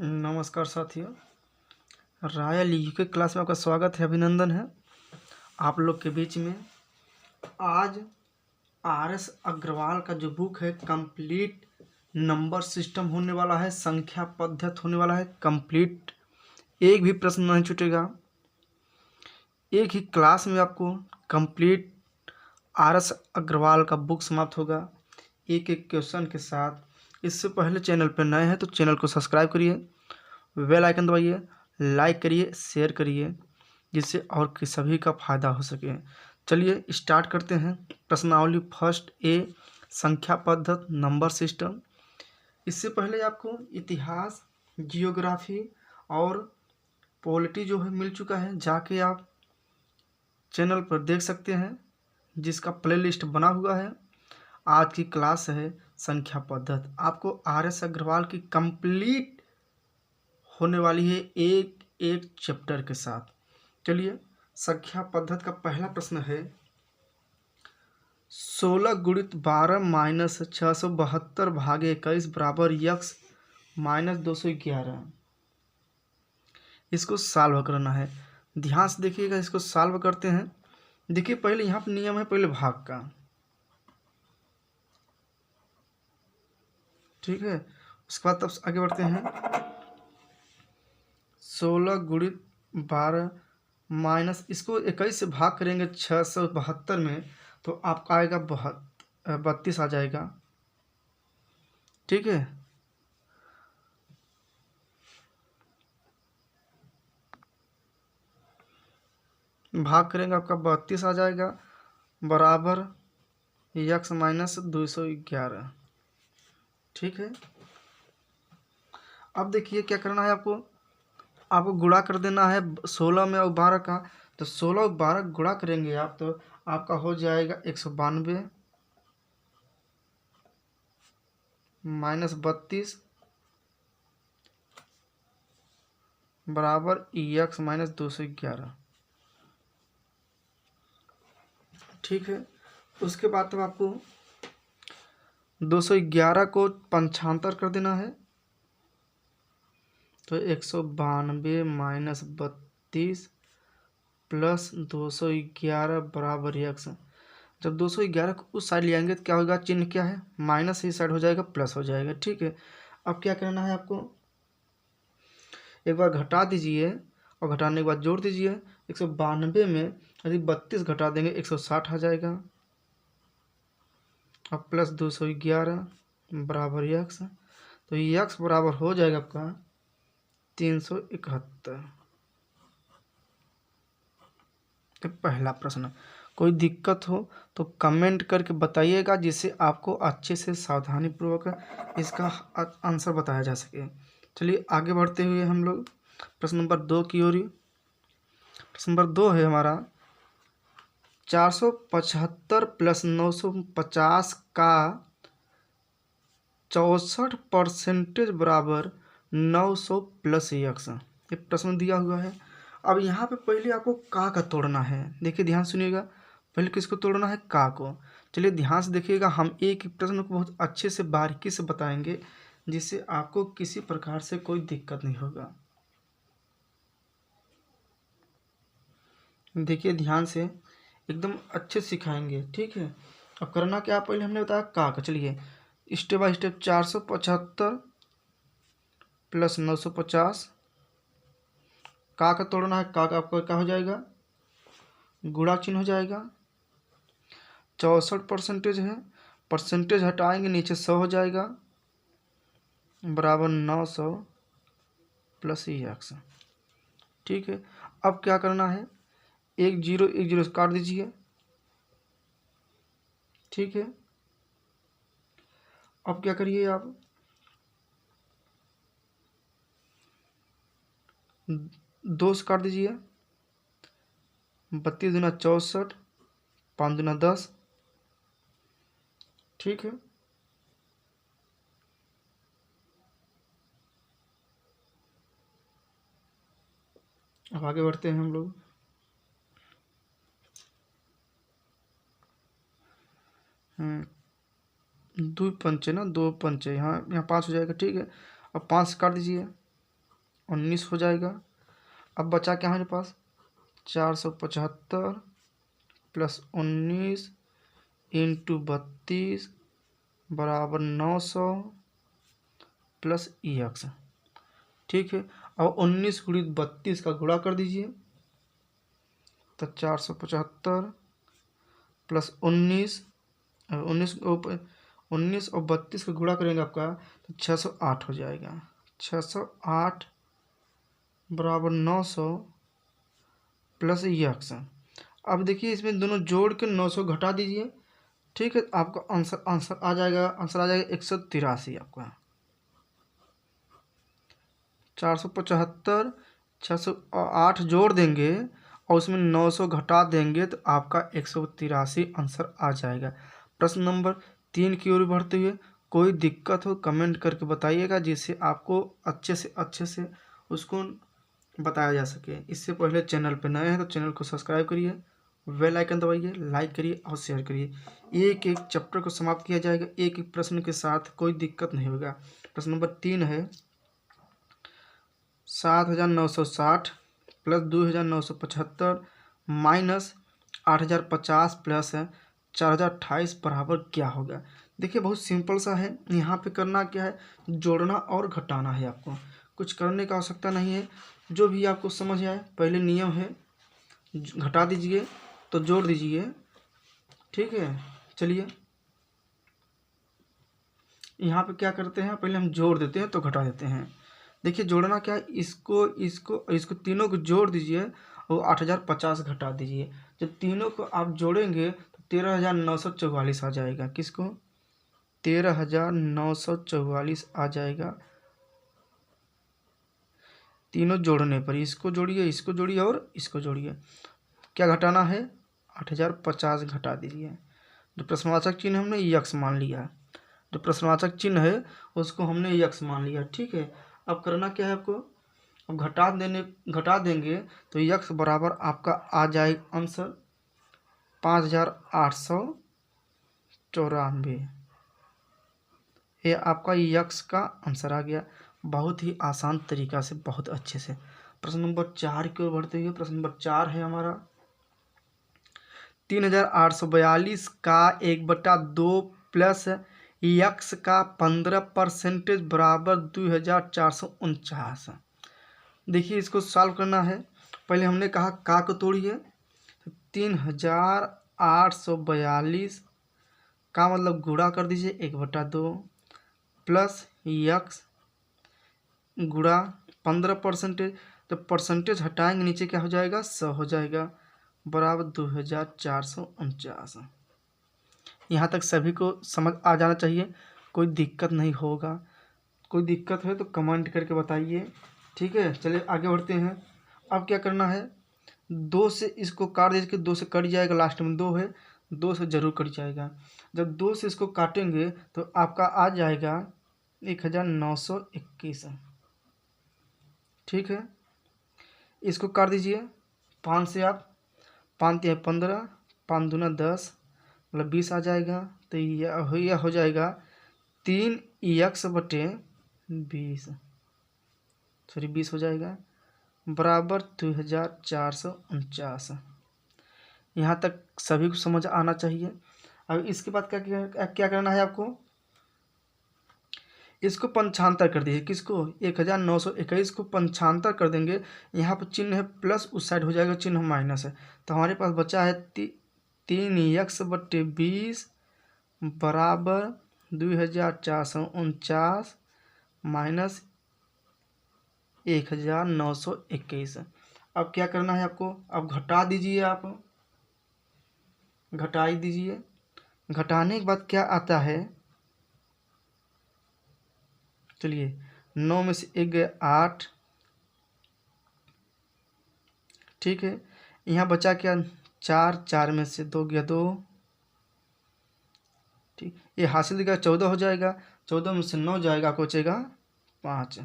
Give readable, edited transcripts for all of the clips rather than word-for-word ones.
नमस्कार साथियों, royal UK class में आपका स्वागत है, अभिनंदन है आप लोग के बीच में। आज आर.एस. अग्रवाल का जो बुक है कंप्लीट नंबर सिस्टम होने वाला है, संख्या पद्धत होने वाला है कंप्लीट। एक भी प्रश्न नहीं छूटेगा, एक ही क्लास में आपको कंप्लीट आर.एस. अग्रवाल का बुक समाप्त होगा एक एक क्वेश्चन के साथ। इससे पहले चैनल पर नए हैं तो चैनल को सब्सक्राइब करिए, बेल आइकन दबाइए, लाइक करिए, शेयर करिए, जिससे और कि सभी का फायदा हो सके। चलिए स्टार्ट करते हैं। प्रश्नावली फर्स्ट ए, संख्या पद्धत नंबर सिस्टम। इससे पहले आपको इतिहास, जियोग्राफी और पॉलिटी जो है मिल चुका है, जाके आप चैनल पर देख सकते हैं, जिसका प्लेलिस्ट बना हुआ है। आज की क्लास है संख्या पद्धत, आपको आर.एस. अग्रवाल की कंप्लीट होने वाली है एक एक चैप्टर के साथ। चलिए संख्या पद्धत का पहला प्रश्न है 16 गुणित 12 माइनस 672 भागे 21 बराबर यक्स माइनस 211। इसको सॉल्व करना है। ध्यान से देखिएगा, इसको सॉल्व करते हैं। देखिए पहले यहाँ पर नियम है पहले भाग का, ठीक है। उसके बाद तब आगे बढ़ते हैं। 16 गुणित 12 माइनस, इसको 21 से भाग करेंगे 672 में, तो आपका आएगा 32 आ जाएगा, ठीक है। भाग करेंगे आपका 32 आ जाएगा, बराबर यक्स माइनस 211, ठीक है। अब देखिए क्या करना है आपको गुणा कर देना है 16 में और 12 का। तो 16 और 12 गुणा करेंगे आप, तो आपका हो जाएगा 192 माइनस 32 बराबर यक्स माइनस 211, ठीक है। उसके बाद तब आपको 211 को 95 कर देना है, तो 192 माइनस 32 प्लस 211 बराबर यक्स। जब 211 को उस साइड ले आएंगे तो क्या होगा, चिन्ह क्या है, माइनस ही साइड हो जाएगा, प्लस हो जाएगा, ठीक है। अब क्या करना है आपको, एक बार घटा दीजिए और घटाने के बाद जोड़ दीजिए। 192 में यदि 32 घटा देंगे 160 आ जाएगा, अब प्लस 211 बराबर यक्स, तो यक्स बराबर हो जाएगा आपका 371। तो पहला प्रश्न, कोई दिक्कत हो तो कमेंट करके बताइएगा, जिससे आपको अच्छे से सावधानी पूर्वक इसका आंसर बताया जा सके। चलिए आगे बढ़ते हुए हम लोग प्रश्न नंबर 2 की ओर। प्रश्न नंबर 2 है हमारा 475 प्लस 950 का 64% बराबर 900 प्लस यक्स। ये प्रश्न दिया हुआ है। अब यहाँ पे पहले आपको का तोड़ना है। देखिए ध्यान सुनिएगा, पहले किसको तोड़ना है, का को। चलिए ध्यान से देखिएगा, हम एक एक प्रश्न को बहुत अच्छे से बारीकी से बताएंगे, जिससे आपको किसी प्रकार से कोई दिक्कत नहीं होगा। देखिए ध्यान से, एकदम अच्छे से सिखाएंगे, ठीक है। अब करना क्या, पहले हमने बताया का। चलिए स्टेप बाय स्टेप। 475 प्लस 950, का तोड़ना है। का आपका क्या हो जाएगा, गुणा चिन्ह हो जाएगा। 64% है, परसेंटेज हटाएंगे नीचे 100 हो जाएगा, बराबर 900 प्लस यक्स, ठीक है। अब क्या करना है, एक जीरो काट दीजिए, ठीक है। अब क्या करिए आप, 2 से काट दीजिए। 32 दूना 64, 5 दूना 10, ठीक है। अब आगे बढ़ते हैं हम लोग। दो पंचे ना, 2 पंचे, यहाँ 5 हो जाएगा, ठीक है। अब 5 से काट दीजिए, 19 हो जाएगा। अब बचा क्या हमारे पास, 475 प्लस 19 इंटू 32 बराबर 900 प्लस EX। ठीक है, अब 19 गुणित 32 का गुणा कर दीजिए, तो 475 प्लस 19 19 और 32 का गुणा करेंगे आपका तो 608 हो जाएगा। 608 बराबर 900 प्लस EX। अब देखिए इसमें दोनों जोड़ के 900 घटा दीजिए। ठीक है, आपका आंसर आ जाएगा 183 आपका। 475 608 जोड़ देंगे और उसमें 900 घटा देंगे तो आपका 183 आंसर आ जाएगा। प्रश्न नंबर 3 की ओर बढ़ते हुए, कोई दिक्कत हो कमेंट करके बताइएगा, जिससे आपको अच्छे से उसको बताया जा सके। इससे पहले चैनल पर नए हैं तो चैनल को सब्सक्राइब करिए, बेल आइकन दबाइए, लाइक करिए और शेयर करिए। एक एक चैप्टर को समाप्त किया जाएगा एक एक प्रश्न के साथ, कोई दिक्कत नहीं होगा। प्रश्न नंबर 3 है 7,960 प्लस 2,975 माइनस 8,050 प्लस 4,028 बराबर क्या होगा। देखिए बहुत सिंपल सा है। यहाँ पे करना क्या है, जोड़ना और घटाना है। आपको कुछ करने का आवश्यकता नहीं है, जो भी आपको समझ आए। पहले नियम है, घटा दीजिए तो जोड़ दीजिए। ठीक है, चलिए यहाँ पे क्या करते हैं, पहले हम जोड़ देते हैं तो घटा देते हैं। देखिए जोड़ना क्या है, इसको तीनों को जोड़ दीजिए और 8,050 घटा दीजिए। जब तीनों को आप जोड़ेंगे तो 13,944 आ जाएगा। किसको, 13,944 आ जाएगा तीनों जोड़ने पर। इसको जोड़िए और इसको जोड़िए। क्या घटाना है, 8,050 घटा दीजिए। जो प्रश्नवाचक चिन्ह हमने यक्स मान लिया, जो प्रश्नवाचक चिन्ह है उसको हमने यक्स मान लिया। ठीक है, अब करना क्या है आपको, अब घटा देंगे तो यक्स बराबर आपका आ जाए आंसर 5,894। ये आपका यक्स का आंसर आ गया। बहुत ही आसान तरीका से, बहुत अच्छे से। प्रश्न नंबर 4 की ओर बढ़ते हुए, प्रश्न नंबर 4 है हमारा 3,842 का 1/2 प्लस यक्स का 15% बराबर 2,449। देखिए इसको सॉल्व करना है। पहले हमने कहा का को तोड़िए, 3,842 का मतलब गुणा कर दीजिए 1/2 प्लस यक्स गुणा 15%, तो परसेंटेज हटाएंगे नीचे क्या हो जाएगा, 100 हो जाएगा बराबर 2,449। यहाँ तक सभी को समझ आ जाना चाहिए, कोई दिक्कत नहीं होगा। कोई दिक्कत है तो कमेंट करके बताइए। ठीक है, चलिए आगे बढ़ते हैं। अब क्या करना है, 2 से इसको काट दीजिए, 2 से कट जाएगा, लास्ट में 2 है, 2 से जरूर कट जाएगा। जब 2 से इसको काटेंगे तो आपका आ जाएगा 1,921। ठीक है, इसको काट दीजिए 5 से, आप 5 या 15, 5 दूना 10 मतलब 20 आ जाएगा। तो यह हो जाएगा 3x/20, सॉरी 20 हो जाएगा बराबर 2,449। यहाँ तक सभी को समझ आना चाहिए। अब इसके बाद क्या करना है आपको, इसको पंचांतर कर दीजिए। किसको, 1,921 को पंचांतर कर देंगे। यहाँ पर चिन्ह है प्लस, उस साइड हो जाएगा चिन्ह माइनस है। तो हमारे पास बचा है 3x/20 बराबर 2,449 माइनस 1,921। अब क्या करना है आपको, अब घटा दीजिए, आप घटाई दीजिए। घटाने के बाद क्या आता है, चलिए 9 में से 1 गया 8। ठीक है, यहाँ बचा क्या, 4 में से 2 गया 2। ठीक, ये हासिल दिखा 14 हो जाएगा। 14 में से 9 जाएगा, आपको बचेगा 5।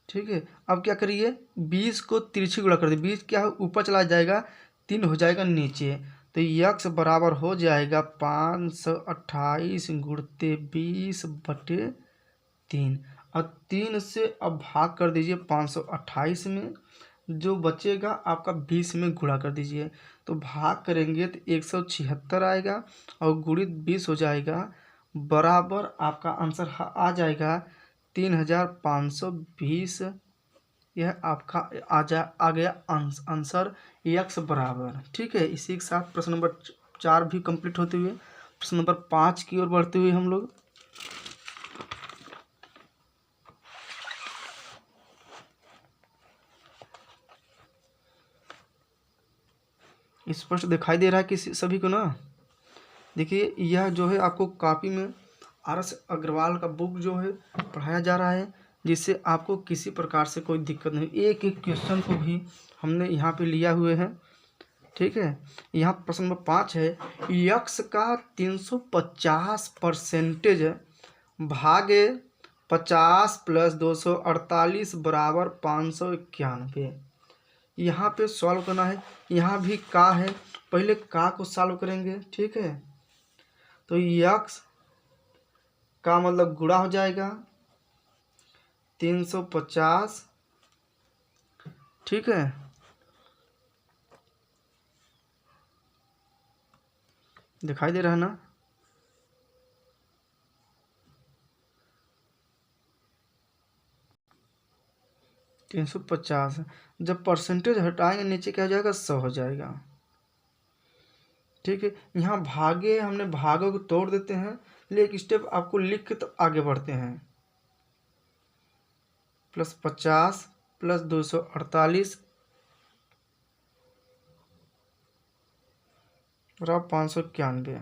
ठीक है, अब क्या करिए, 20 को तिरछी गुणा कर दे। 20 क्या है, ऊपर चला जाएगा, 3 हो जाएगा नीचे। तो यक्स बराबर हो जाएगा 528 गुणते 20/3। और 3 से अब भाग कर दीजिए 528 में, जो बचेगा आपका 20 में गुणा कर दीजिए। तो भाग करेंगे तो 176 आएगा और गुणित 20 हो जाएगा, बराबर आपका आंसर आ जाएगा 3520। यह आपका आ गया आंसर x बराबर। ठीक है, इसी के साथ प्रश्न नंबर 4 भी कंप्लीट होते हुए प्रश्न नंबर 5 की ओर बढ़ते हुए हम लोग स्पष्ट दिखाई दे रहा है किसी सभी को ना। देखिए यह जो है आपको कॉपी में RS अग्रवाल का बुक जो है पढ़ाया जा रहा है, जिससे आपको किसी प्रकार से कोई दिक्कत नहीं। एक एक क्वेश्चन को भी हमने यहाँ पे लिया हुए हैं। ठीक है, यहाँ प्रश्न नंबर 5 है, यक्स का 350% भागे 50 + 248 बराबर 591। यहाँ पे सॉल्व करना है। यहाँ भी का है, पहले का को सॉल्व करेंगे। ठीक है, तो यक्स का मतलब गुणा हो जाएगा 350। ठीक है, दिखाई दे रहा है ना। तीन सौ पचास जब परसेंटेज हटाएंगे नीचे क्या हो जाएगा, 100 हो जाएगा। ठीक है, यहाँ भागे हमने भागों को तोड़ देते हैं, ले एक स्टेप आपको लिख के तो आगे बढ़ते हैं। +50 + 248 बराबर 591।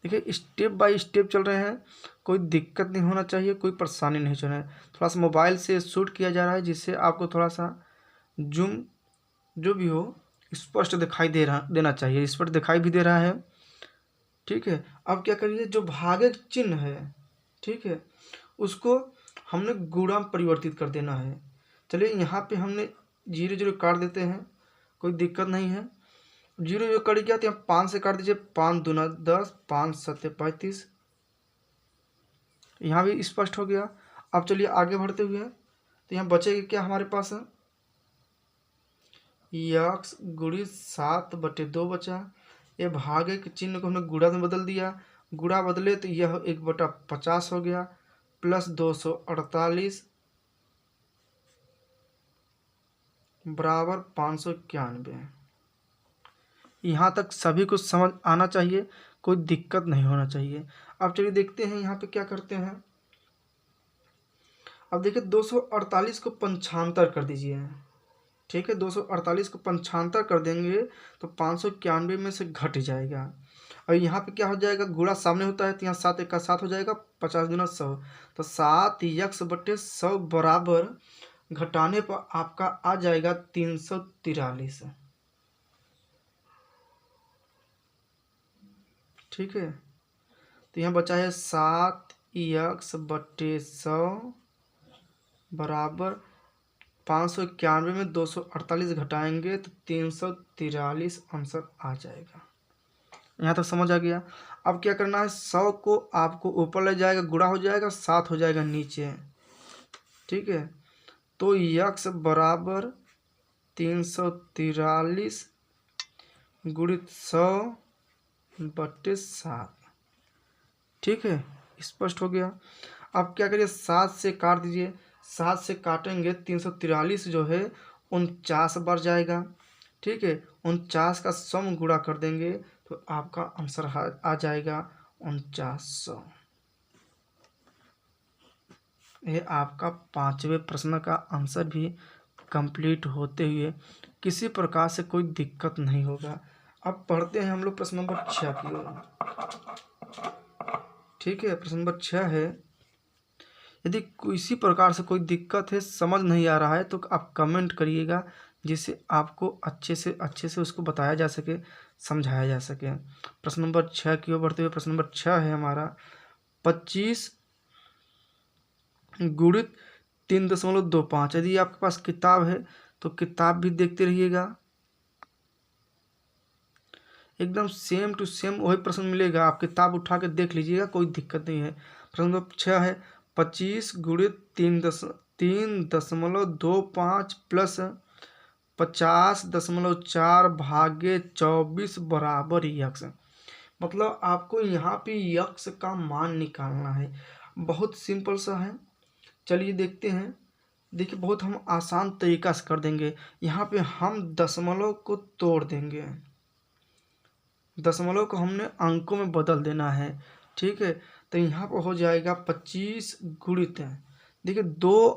देखिए स्टेप बाय स्टेप चल रहे हैं, कोई दिक्कत नहीं होना चाहिए, कोई परेशानी नहीं होना है। थोड़ा सा मोबाइल से शूट किया जा रहा है, जिससे आपको थोड़ा सा जूम जो भी हो स्पष्ट दिखाई देना चाहिए। स्पष्ट दिखाई भी दे रहा है। ठीक है, अब क्या करिए, जो भागे चिन्ह है, ठीक है, उसको हमने गुणा में परिवर्तित कर देना है। चलिए यहाँ पे हमने 0 0 काट देते हैं, कोई दिक्कत नहीं है। 0 0 कट गया तो यहाँ 5 से काट दीजिए, 5 दूना 10, 5 7 35। यहाँ भी स्पष्ट हो गया। अब चलिए आगे बढ़ते हुए, तो यहाँ बचेगा क्या हमारे पास, यक्स गुणित 7/2 बचा। ये भागे के चिन्ह को हमने गुणा में बदल दिया, गुणा बदले तो यह 1/50 हो गया, + 248 बराबर 591। यहाँ तक सभी को समझ आना चाहिए, कोई दिक्कत नहीं होना चाहिए। अब चलिए देखते हैं यहाँ पे क्या करते हैं। अब देखिए 248 को 95 कर दीजिए। ठीक है, 248 को 95 कर देंगे तो 591 में से घट जाएगा। और यहाँ पे क्या हो जाएगा, गुणा सामने होता है तो यहाँ 7 1 7 हो जाएगा, 50 दूना 100, तो 7x/100 बराबर घटाने पर आपका आ जाएगा 343। ठीक है, तो यहाँ बचा है 7x/100 बराबर 591 में 248 घटाएंगे तो 343 आंसर आ जाएगा। यहाँ तक समझ आ गया। अब क्या करना है, 100 को आपको ऊपर ले जाएगा, गुणा हो जाएगा, 7 हो जाएगा नीचे। ठीक है, तो यक्स बराबर 343 गुणित 100/7। ठीक है, स्पष्ट हो गया। अब क्या करिए, 7 से काट दीजिए, 7 से काटेंगे 343 जो है 49 बार जाएगा। ठीक है, 49 का सम गुणा कर देंगे तो आपका आंसर आ जाएगा 4900। ये आपका 5वें प्रश्न का आंसर भी कंप्लीट होते हुए किसी प्रकार से कोई दिक्कत नहीं होगा। अब पढ़ते हैं हम लोग प्रश्न नंबर 6 की ओर। ठीक है, प्रश्न नंबर 6 है, यदि किसी प्रकार से कोई दिक्कत है, समझ नहीं आ रहा है, तो आप कमेंट करिएगा, जिससे आपको अच्छे से उसको बताया जा सके, समझाया जा सके। प्रश्न नंबर 6 की ओर बढ़ते हुए प्रश्न नंबर 6 है हमारा, 25 गुणित 3.25। यदि आपके पास किताब है तो किताब भी देखते रहिएगा, एकदम सेम टू सेम वही प्रश्न मिलेगा। आप किताब उठा के देख लीजिएगा, कोई दिक्कत नहीं है। प्रश्न नंबर 6 है, 25 गुणित 3.25 प्लस 50.4 भागे 24 बराबर यक्स। मतलब आपको यहाँ पे यक्स का मान निकालना है। बहुत सिंपल सा है, चलिए देखते हैं। देखिए बहुत हम आसान तरीका से कर देंगे। यहाँ पे हम दशमलव को तोड़ देंगे, दशमलव को हमने अंकों में बदल देना है। ठीक है, तो यहाँ पर हो जाएगा 25 गुणित, देखिए 2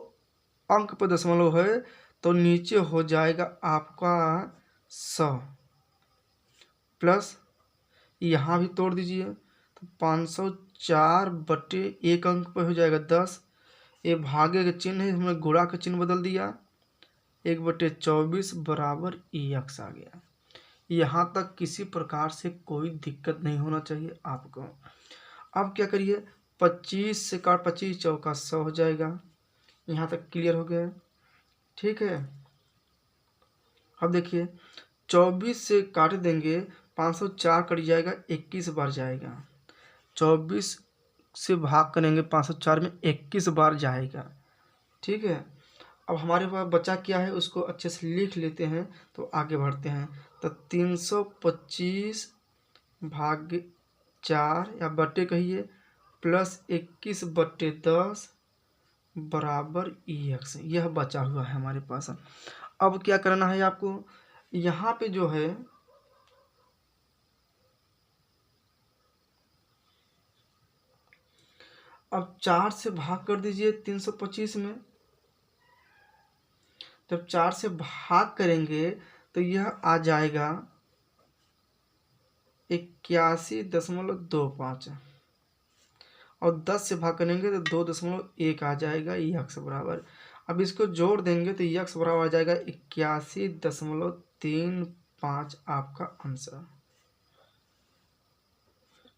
अंक पर दशमलव है तो नीचे हो जाएगा आपका 100 प्लस यहाँ भी तोड़ दीजिए तो 504 बटे 1 अंक पर हो जाएगा 10। ये भागे का चिन्ह है, हमने गुणा का चिन्ह बदल दिया, 1/24 बराबर यक्स आ गया। यहाँ तक किसी प्रकार से कोई दिक्कत नहीं होना चाहिए आपको। अब क्या करिए, 25 से काट 25 चौका 100 हो जाएगा। यहाँ तक क्लियर हो गया। ठीक है, अब देखिए 24 से काट देंगे, 504 कट जाएगा, 21 बार जाएगा। 24 से भाग करेंगे 504 में 21 बार जाएगा। ठीक है, अब हमारे पास बचा क्या है उसको अच्छे से लिख लेते हैं तो आगे बढ़ते हैं। तो 325 भाग 4 या बटे कहिए प्लस 21 बटे 10 बराबर एक्स, यह बचा हुआ है हमारे पास। अब क्या करना है आपको, यहाँ पे जो है अब 4 से भाग कर दीजिए 325 में। जब 4 से भाग करेंगे तो यह आ जाएगा 81.25 और 10 से भाग करेंगे तो 2.1 आ जाएगा यक्स बराबर। अब इसको जोड़ देंगे तो यक्स बराबर आ जाएगा 81.35 आपका आंसर।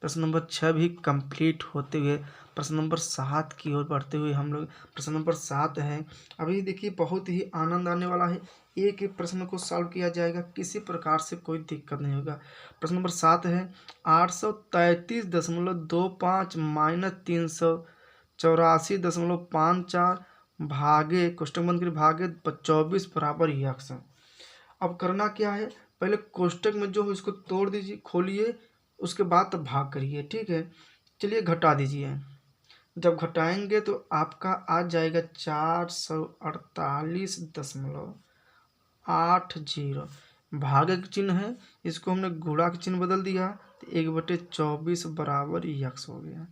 प्रश्न नंबर 6 भी कंप्लीट होते हुए प्रश्न नंबर 7 की ओर बढ़ते हुए हम लोग, प्रश्न नंबर 7 है। अभी देखिए बहुत ही आनंद आने वाला है, एक एक प्रश्न को सॉल्व किया जाएगा, किसी प्रकार से कोई दिक्कत नहीं होगा। प्रश्न नंबर 7 है 833.25 माइनस 384.54 भागे कोष्टक बंद कर भागे 24 बराबर यक्स। अब करना क्या है, पहले कोष्टक में जो है इसको तोड़ दीजिए, खोलिए, उसके बाद तब भाग करिए। ठीक है, चलिए घटा दीजिए। जब घटाएंगे तो आपका आ जाएगा 448.80। भाग का चिन्ह है, इसको हमने गुणा का चिन्ह बदल दिया तो 1/24 बराबर यक्स हो गया।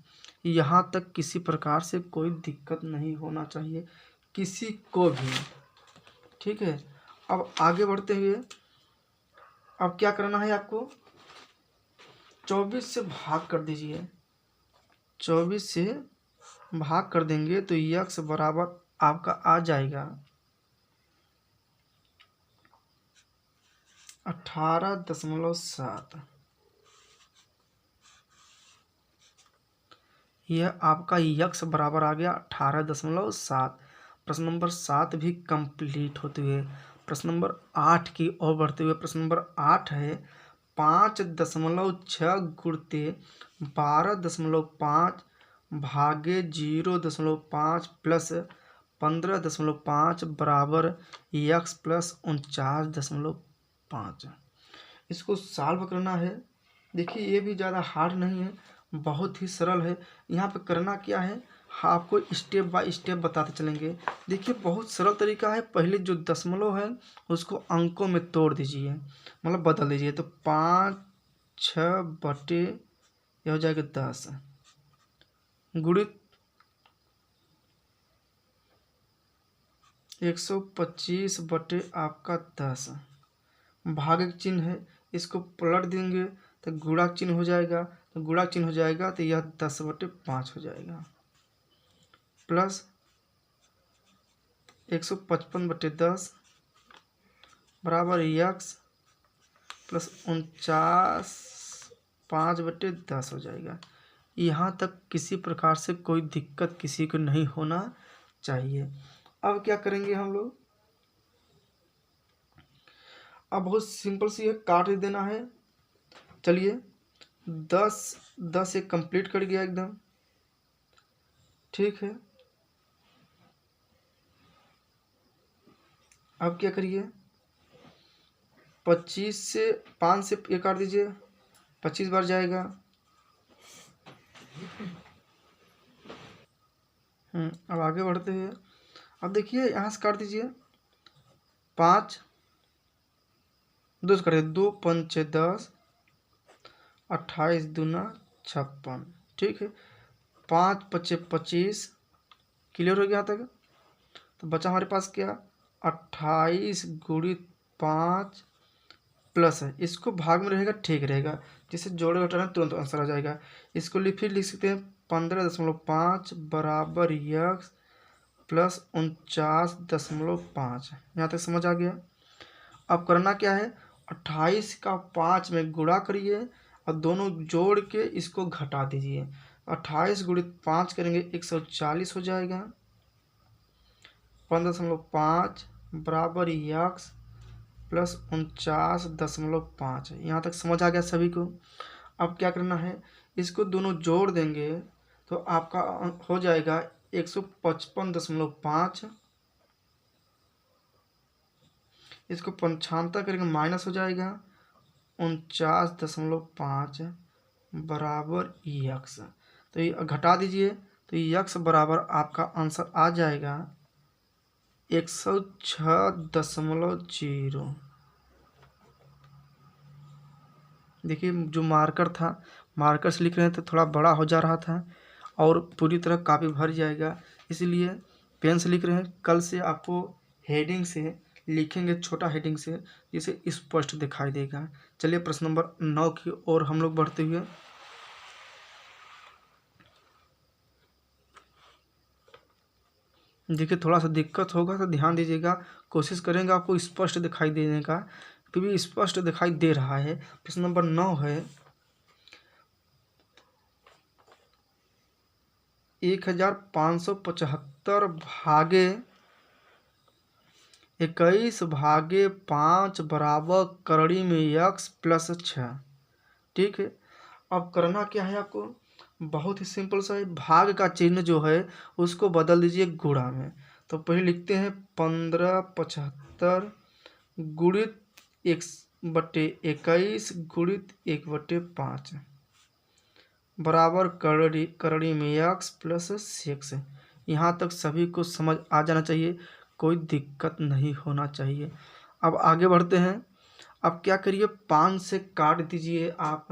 यहाँ तक किसी प्रकार से कोई दिक्कत नहीं होना चाहिए किसी को भी। ठीक है, अब आगे बढ़ते हुए अब क्या करना है आपको, 24 से भाग कर दीजिए। 24 से भाग कर देंगे तो यक्स बराबर आपका आ जाएगा 18.7। यह आपका यक्स बराबर आ गया 18.7। प्रश्न नंबर 7 भी कंप्लीट होते हुए प्रश्न नंबर 8 की ओर बढ़ते हुए प्रश्न नंबर 8 है 5.6 गुणते 12.5 भागे 0.5 प्लस 15.5 बराबर यक्स प्लस 49.5। इसको सॉल्व करना है। देखिए ये भी ज़्यादा हार्ड नहीं है, बहुत ही सरल है। यहाँ पे करना क्या है, आपको स्टेप बाय स्टेप बताते चलेंगे। देखिए बहुत सरल तरीका है, पहले जो दशमलव है उसको अंकों में तोड़ दीजिए, मतलब बदल दीजिए। तो 5 6 बटे यह हो जाएगा 10 गुणित 125 बटे आपका 10 भाग चिन्ह है, इसको पलट देंगे तो गुणा चिन्ह हो जाएगा, तो गुणा चिन्ह हो जाएगा तो यह 10/5 हो जाएगा प्लस 155/10 बराबर यक्स प्लस 5/10 हो जाएगा। यहाँ तक किसी प्रकार से कोई दिक्कत किसी को नहीं होना चाहिए। अब क्या करेंगे हम लोग, अब बहुत सिंपल सी है, काट देना है। चलिए 10 से कंप्लीट कर गया एकदम। ठीक है, अब क्या करिए, 25 से 5 से ये काट दीजिए, 25 बार जाएगा। अब आगे बढ़ते हुए अब देखिए यहाँ से काट दीजिए, 5 2 से काटिए, 2 5 10, 28 दूना 56, ठीक है। 5 5 25, क्लियर हो गया यहाँ तक। तो बचा हमारे पास क्या, 28 गुणित 5 प्लस है, इसको भाग में रहेगा ठीक रहेगा, जिसे जोड़े घटाना तुरंत आंसर आ जाएगा। इसको फिर लिख सकते हैं 15.5 बराबर यक्स प्लस 49.5। यहाँ तक समझ आ गया। अब करना क्या है, 28 का 5 में गुणा करिए और दोनों जोड़ के इसको घटा दीजिए। 28 गुणित 5 करेंगे 140 हो जाएगा। 15.5 बराबर यक्स प्लस 49.5। यहाँ तक समझ आ गया सभी को। अब क्या करना है, इसको दोनों जोड़ देंगे तो आपका हो जाएगा 155.5। इसको 95 करेंगे माइनस हो जाएगा 49.5 बराबर यक्स। तो ये घटा दीजिए, तो यक्स बराबर आपका आंसर आ जाएगा 106.0। देखिए जो मार्कर था, मार्कर से लिख रहे थे तो थोड़ा बड़ा हो जा रहा था और पूरी तरह कापी भर जाएगा, इसलिए पेन से लिख रहे हैं। कल से आपको हेडिंग से लिखेंगे, छोटा हेडिंग से, जिसे स्पष्ट दिखाई देगा। चलिए प्रश्न नंबर 9 की ओर हम लोग बढ़ते हुए। देखिए थोड़ा सा दिक्कत होगा तो ध्यान दीजिएगा, कोशिश करेंगे आपको स्पष्ट दिखाई देने का, फिर भी स्पष्ट दिखाई दे रहा है। प्रश्न नंबर 9 है, 1575 भागे 21 भागे 5 बराबर करड़ी में यक्स प्लस 6, ठीक है। अब करना क्या है आपको, बहुत ही सिंपल सा है। भाग का चिन्ह जो है उसको बदल दीजिए गुणा में। तो पहले लिखते हैं 1575 गुणित 1/21 गुणित 1/5 बराबर करड़ी में यक्स प्लस 6। यहाँ तक सभी को समझ आ जाना चाहिए, कोई दिक्कत नहीं होना चाहिए। अब आगे बढ़ते हैं। अब क्या करिए, 5 से काट दीजिए आप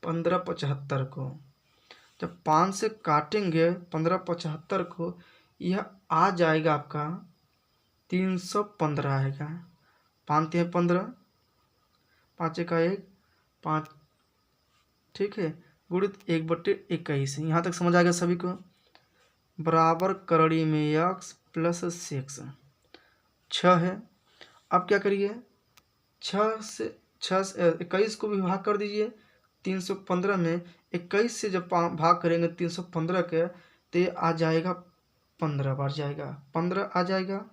1575 को। जब 5 से काटेंगे 1575 को, यह आ जाएगा आपका 315 आएगा। 5 3 15, 5 का 1 5, ठीक है, गुणित 1/21। यहाँ तक समझ आ गया सभी को। बराबर करड़ी में यक्स प्लस 6 है। अब क्या करिए, 21 को भी भाग कर दीजिए 315 में। 21 से जब भाग करेंगे 315 के, तो ये आ जाएगा 15 बार जाएगा, 15 आ जाएगा।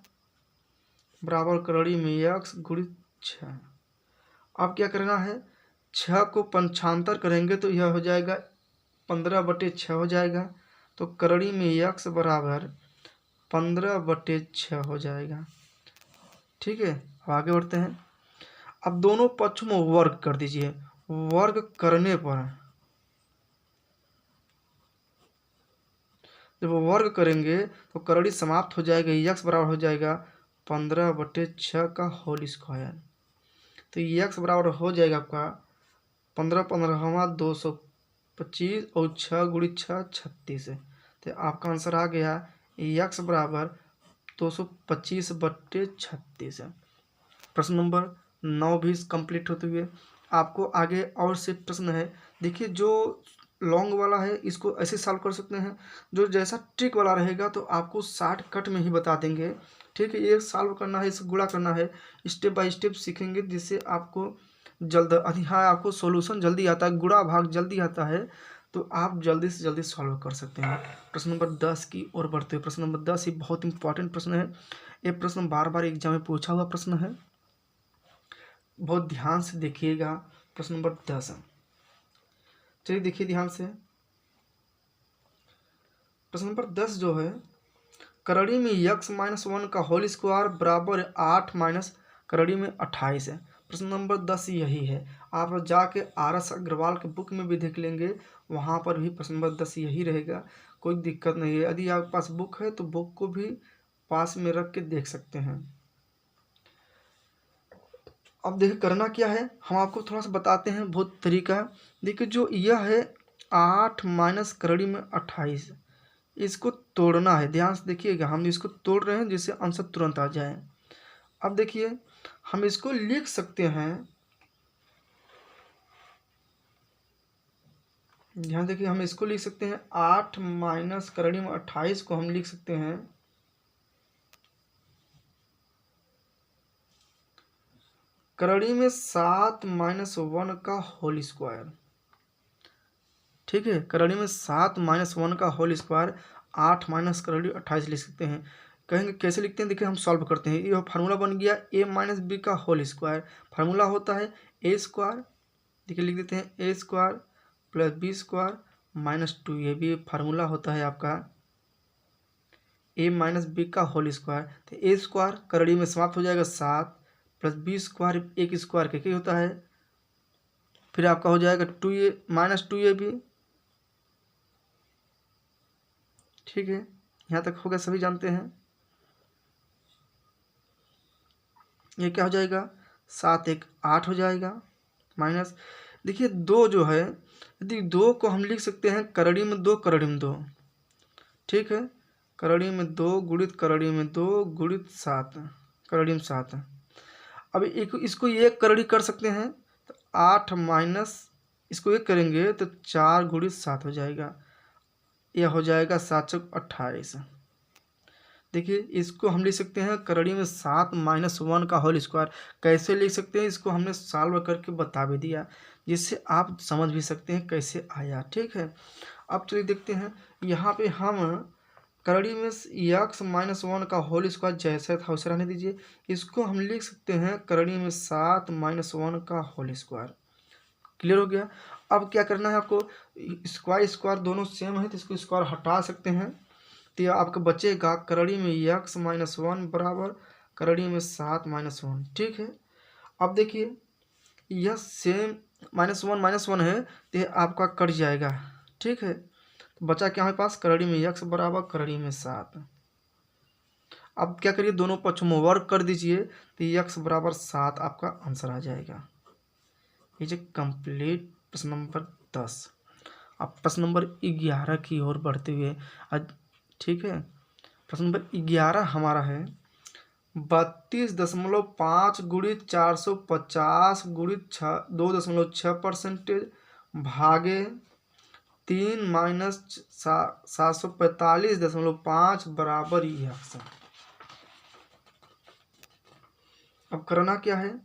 बराबर करड़ी में यक्स गुणित 6। अब क्या करना है, 6 को 95 करेंगे तो यह हो जाएगा 15/6 हो जाएगा। तो करड़ी में यक्स बराबर 15/6 हो जाएगा, ठीक है। अब आगे बढ़ते हैं। अब दोनों पक्षों में वर्ग कर दीजिए। वर्ग करने पर जब वर्ग करेंगे तो करड़ी समाप्त हो जाएगा, यक्स बराबर हो जाएगा 15/6 का होल स्क्वायर। तो यक्स बराबर हो जाएगा आपका 15 15 225 और 6 गुणित 6 36 है। तो आपका आंसर आ गया यक्स बराबर 225/36 है। प्रश्न नंबर 9 भी कंप्लीट होते हुए आपको आगे और से प्रश्न है। देखिए जो लॉन्ग वाला है इसको ऐसे सॉल्व कर सकते हैं, जो जैसा ट्रिक वाला रहेगा तो आपको शॉर्टकट में ही बता देंगे, ठीक है। ये सॉल्व करना है, इसे गुणा करना है, स्टेप बाय स्टेप सीखेंगे, जिससे आपको आपको सॉल्यूशन जल्दी आता है, गुणा भाग जल्दी आता है, तो आप जल्दी से जल्दी सॉल्व कर सकते हैं। प्रश्न नंबर 10 की ओर बढ़ते हैं। प्रश्न नंबर 10 ही बहुत इंपॉर्टेंट प्रश्न है। ये प्रश्न बार बार एग्जाम में पूछा हुआ प्रश्न है, बहुत ध्यान से देखिएगा। प्रश्न नंबर 10, चलिए देखिए ध्यान से। प्रश्न नंबर 10 जो है, करड़ी में यक्स माइनस 1 का होल स्क्वायर बराबर 8 माइनस करड़ी में 28 है। प्रश्न नंबर 10 यही है। आप जाके RS अग्रवाल के बुक में भी देख लेंगे, वहाँ पर भी प्रश्न नंबर 10 यही रहेगा, कोई दिक्कत नहीं है। यदि आपके पास बुक है तो बुक को भी पास में रख के देख सकते हैं। अब देखिए करना क्या है, हम आपको थोड़ा सा बताते हैं बहुत तरीका। देखिए जो यह है 8 माइनस करड़ी में 28, इसको तोड़ना है। ध्यान से देखिएगा, हम इसको तोड़ रहे हैं जिससे आंसर तुरंत आ जाए। अब देखिए हम इसको लिख सकते हैं, ध्यान देखिए हम इसको लिख सकते हैं 8 माइनस करड़ी में 28 को हम लिख सकते हैं करड़ी में 7 माइनस 1 का होल स्क्वायर। ठीक है, करड़ी में 7 माइनस 1 का होल स्क्वायर 8 माइनस करड़ी 28 लिख सकते हैं। कहेंगे कैसे लिखते हैं, देखिए हम सॉल्व करते हैं। ये फार्मूला बन गया a माइनस बी का होल स्क्वायर। फार्मूला होता है ए स्क्वायर, देखिए लिख देते हैं A square plus B square minus 2, ये भी फार्मूला होता है आपका a माइनस बी का होल स्क्वायर। तो ए स्क्वायर करड़ी में समाप्त हो जाएगा 7 प्लस बी स्क्वायर, एक स्क्वायर के होता है, फिर आपका हो जाएगा 2a माइनस 2ab। ठीक है, यहाँ तक हो गया, सभी जानते हैं। ये क्या हो जाएगा, 7 1 8 हो जाएगा माइनस, देखिए 2 जो है, यदि 2 को हम लिख सकते हैं करड़ी में 2 करड़ी में 2। ठीक है, करड़ी में 2 गुणित करड़ी में 2 गुणित 7 करड़ी में 7। अब एक इसको एक करड़ी कर सकते हैं, तो 8 माइनस इसको एक करेंगे तो 4 गुणित 7 हो जाएगा, यह हो जाएगा 7 चौक 28। देखिए इसको हम लिख सकते हैं करड़ी में 7 माइनस 1 का होल स्क्वायर। कैसे लिख सकते हैं, इसको हमने सॉल्व करके बता भी दिया, जिससे आप समझ भी सकते हैं कैसे आया। ठीक है, अब चलिए देखते हैं, यहाँ पे हम करड़ी में यक्स माइनस 1 का होल स्क्वायर जैसा था वैसे रहने दीजिए। इसको हम लिख सकते हैं करड़ी में 7 माइनस 1 का होल स्क्वायर। क्लियर हो गया। अब क्या करना है आपको, स्क्वायर स्क्वायर दोनों सेम है तो इसको स्क्वायर हटा सकते हैं, तो यह आपका बचेगा करड़ी में यक्स माइनस 1 बराबर करड़ी में 7 माइनस 1। ठीक है, अब देखिए यह सेम माइनस वन है तो यह आपका कट जाएगा। ठीक है, तो बचा क्या हमारे पास, करड़ी में यक्स बराबर करड़ी में 7। अब क्या करिए, दोनों पक्षों में वर्ग कर दीजिए तो यक्स बराबर 7 आपका आंसर आ जाएगा। ये जो कंप्लीट प्रश्न नंबर 10। अब प्रश्न नंबर 11 की ओर बढ़ते हुए ठीक है, प्रश्न नंबर 11 हमारा है 32.5 गुणित 450 गुणित 2.6% भागे 3 माइनस 745.5 बराबर यक्स। अब करना क्या है,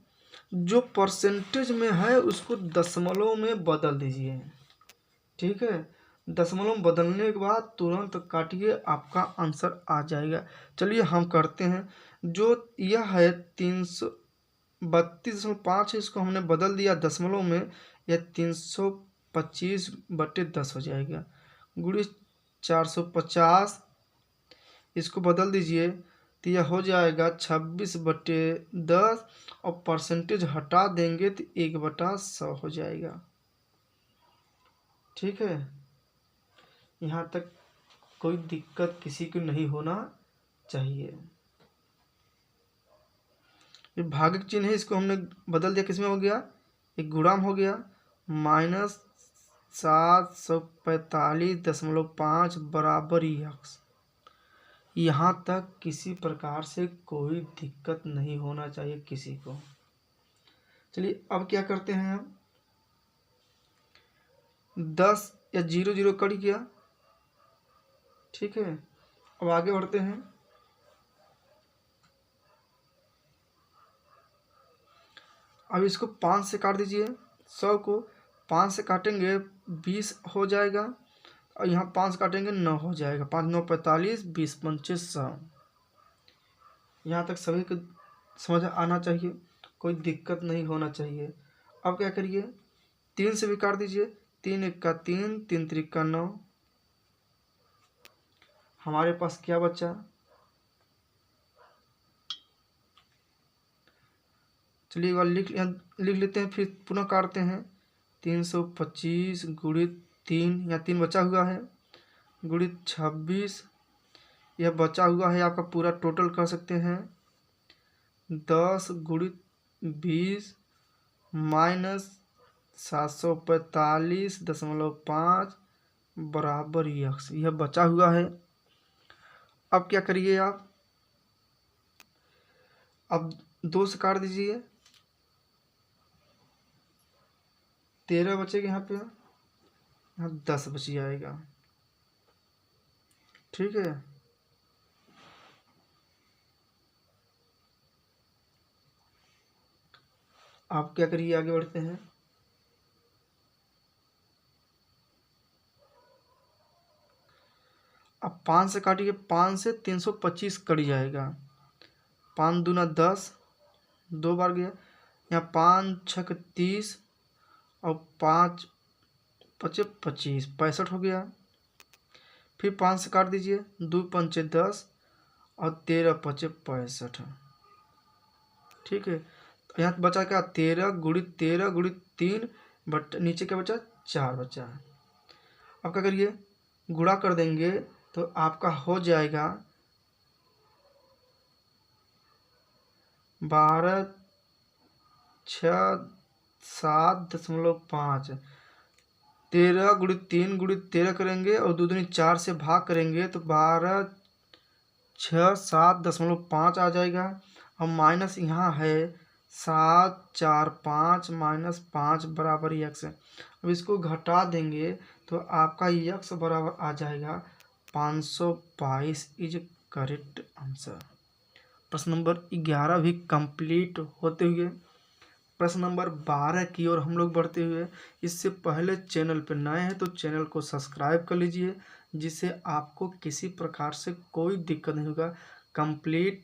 जो परसेंटेज में है उसको दशमलव में बदल दीजिए। ठीक है, दशमलव में बदलने के बाद तुरंत काटिए, आपका आंसर आ जाएगा। चलिए हम करते हैं, जो यह है 332.5 है, इसको हमने बदल दिया दशमलव में, यह 325/10 हो जाएगा गुणित 450, इसको बदल दीजिए तो यह हो जाएगा 26/10, और परसेंटेज हटा देंगे तो 1/100 हो जाएगा। ठीक है, यहाँ तक कोई दिक्कत किसी को नहीं होना चाहिए। ये भागक चिन्ह है, इसको हमने बदल दिया, किसमें हो गया, एक गुणाम हो गया, माइनस 745.5 बराबर यक्स। यहाँ तक किसी प्रकार से कोई दिक्कत नहीं होना चाहिए किसी को। चलिए अब क्या करते हैं हम, 10 या 0 0 कट गया। ठीक है, अब आगे बढ़ते हैं। अब इसको 5 से काट दीजिए, 100 को 5 से काटेंगे 20 हो जाएगा, और यहाँ 5 काटेंगे 9 हो जाएगा, 5 9 45, 20 25 100। यहाँ तक सभी को समझ आना चाहिए, कोई दिक्कत नहीं होना चाहिए। अब क्या करिए, 3 से भी काट दीजिए, 3 1 का 3, 3 3 का 9। हमारे पास क्या बचा, चलिए एक बार लिख लेते हैं, फिर पुनः काटते हैं। 325 गुणित 3, यहाँ 3 बचा हुआ है, गुणित 26, यह बचा हुआ है आपका पूरा टोटल कर सकते हैं। 10 गुणित 20 माइनस 745.5 बराबर यक्स, यह बचा हुआ है। अब क्या करिए आप, अब 2 से काट दीजिए, 13 बचेगा यहाँ पे, यहाँ 10 बच जाएगा। ठीक है, आप क्या करिए, आगे बढ़ते हैं। अब 5 से काटिए, 5 से 325 कट जाएगा। 5 दूना 10, 2 बार गया, यहाँ 5 छक 30 और 5 पचे 25, 65 हो गया। फिर 5 से काट दीजिए, 2 पंचे 10 और 13 पचे 65। ठीक है, तो यहाँ बचा क्या, 13 गुणित 3 बट नीचे क्या बचा, 4 बचा। अब क्या करिए, गुणा कर देंगे तो आपका हो जाएगा 12,6,7.5। 13 गुणित 3 गुणित 13 करेंगे और 2 दूनी 4 से भाग करेंगे तो 12,6,7.5 आ जाएगा। और माइनस यहाँ है 7,4,5 माइनस 5 बराबर यक्स। अब इसको घटा देंगे तो आपका यक्स बराबर आ जाएगा 522 इज करेक्ट आंसर। प्रश्न नंबर 11 भी कंप्लीट होते हुए प्रश्न नंबर 12 की ओर हम लोग बढ़ते हुए, इससे पहले चैनल पर नए हैं तो चैनल को सब्सक्राइब कर लीजिए, जिससे आपको किसी प्रकार से कोई दिक्कत नहीं होगा। कंप्लीट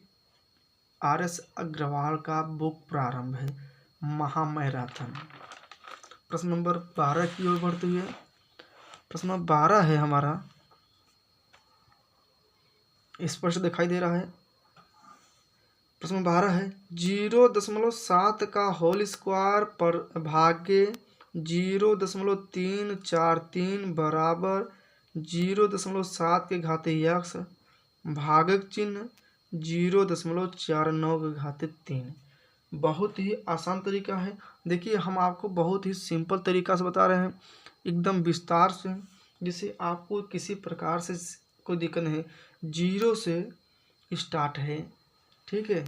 RS अग्रवाल का बुक प्रारंभ है, महामैराथन। प्रश्न नंबर 12 की ओर बढ़ते हुए, प्रश्न नंबर 12 है हमारा, स्पष्ट दिखाई दे रहा है। प्रश्न 12 है 0.7 का होल स्क्वायर पर भागे 0.343 बराबर 0.7 के घाते यक्स, भागक चिन्ह 0.49 के घाते 3। बहुत ही आसान तरीका है। देखिए हम आपको बहुत ही सिंपल तरीका से बता रहे हैं, एकदम विस्तार से, जिससे आपको किसी प्रकार से कोई दिक्कत नहीं। 0 से स्टार्ट है, ठीक है।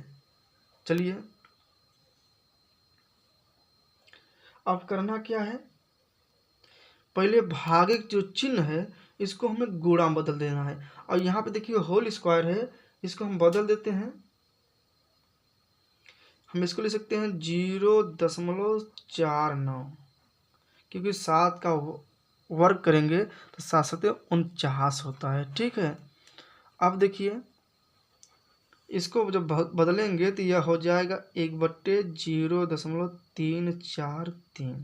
चलिए अब करना क्या है, पहले भागे जो चिन्ह है इसको हमें गुणा बदल देना है। और यहाँ पे देखिए होल स्क्वायर है, इसको हम बदल देते हैं। हम इसको ले सकते हैं 0.49, क्योंकि 7 का वर्ग करेंगे तो 7 7 49 होता है। ठीक है, अब देखिए इसको जब बदलेंगे तो यह हो जाएगा 1/0.343।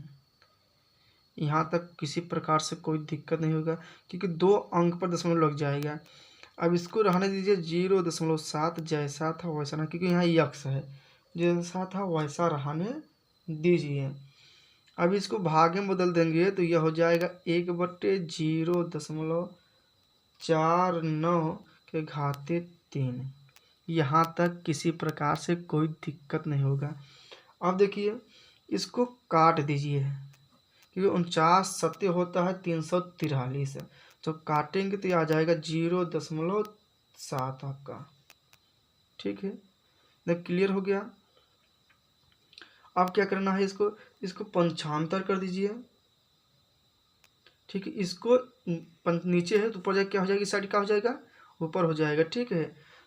यहाँ तक किसी प्रकार से कोई दिक्कत नहीं होगा, क्योंकि 2 अंक पर दशमलव लग जाएगा। अब इसको रहने दीजिए 0.7 जैसा था वैसा ना, क्योंकि यहाँ यक्स है, जैसा था वैसा रहने दीजिए। अब इसको भागे में बदल देंगे तो यह हो जाएगा 1/0.49 के घाते 3। यहाँ तक किसी प्रकार से कोई दिक्कत नहीं होगा। अब देखिए इसको काट दीजिए, क्योंकि 49 सत्य होता है 343, तो काटेंगे तो ये आ जाएगा 0.7 आपका। ठीक है, देख क्लियर हो गया। अब क्या करना है, इसको पंचांतर कर दीजिए। ठीक है, इसको नीचे है तो ऊपर जाके क्या हो जाएगी, साइड क्या हो जाएगा, ऊपर हो जाएगा। ठीक है,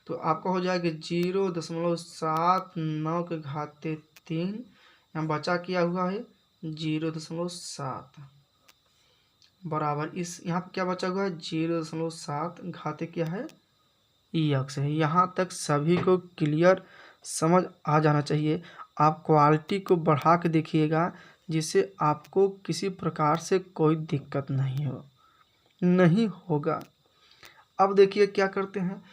तो आपका हो जाएगा 0.79 के घाते 3, यहाँ बचा किया हुआ है 0.7 बराबर इस यहाँ पे क्या बचा हुआ है 0.7 घाते क्या है यक्स है। यहाँ तक सभी को क्लियर समझ आ जाना चाहिए। आप क्वालिटी को बढ़ा के देखिएगा, जिससे आपको किसी प्रकार से कोई दिक्कत नहीं होगा। अब देखिए क्या करते हैं,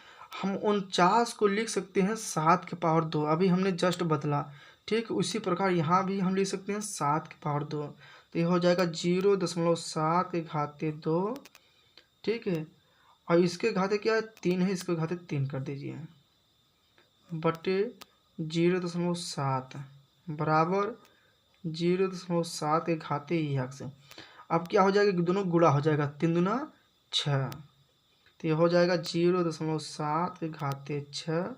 हम 49 को लिख सकते हैं 7 के पावर 2। अभी हमने जस्ट बदला ठीक, उसी प्रकार यहाँ भी हम लिख सकते हैं 7 की पावर 2, तो ये हो जाएगा 0.7 के घाते 2। ठीक है, और इसके घाते क्या है 3 है, इसके घाते 3 कर दीजिए बटे 0.7 बराबर 0.7 के घाते एक्स। अब क्या हो जाएगा, दोनों गुणा हो जाएगा, 3 दूना 6, तो ये हो जाएगा 0.7 के घाते 6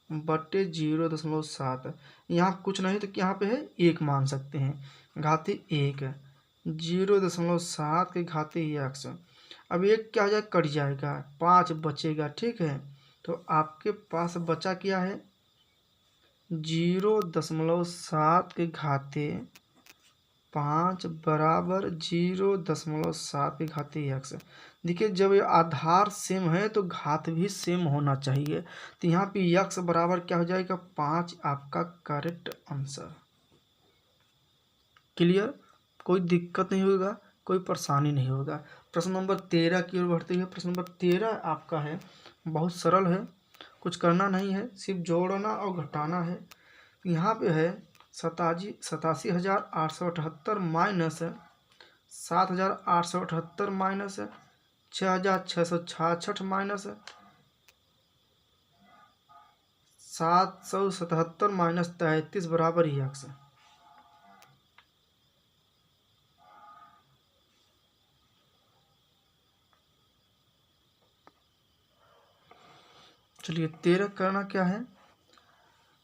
बटे 0.7। यहाँ कुछ नहीं तो यहाँ पे है 1 मान सकते हैं, घाते 1 0.7 के घाते एक्स। अब 1 क्या हो जाएगा, कट जाएगा, 5 बचेगा। ठीक है, तो आपके पास बचा क्या है 0.7 के घाते 5 बराबर 0.7 के घाते एक्स। देखिए जब ये आधार सेम है तो घात भी सेम होना चाहिए, तो यहाँ पे एक्स बराबर क्या हो जाएगा 5, आपका करेक्ट आंसर। क्लियर, कोई दिक्कत नहीं होगा, कोई परेशानी नहीं होगा। प्रश्न नंबर 13 की ओर बढ़ते हुए, प्रश्न नंबर 13 आपका है, बहुत सरल है, कुछ करना नहीं है, सिर्फ जोड़ना और घटाना है। यहाँ पे है 87,878 माइनस 7,878 माइनस 6,666 माइनस 777 माइनस 33 बराबर ही एक्स। चलिए 13 करना क्या है,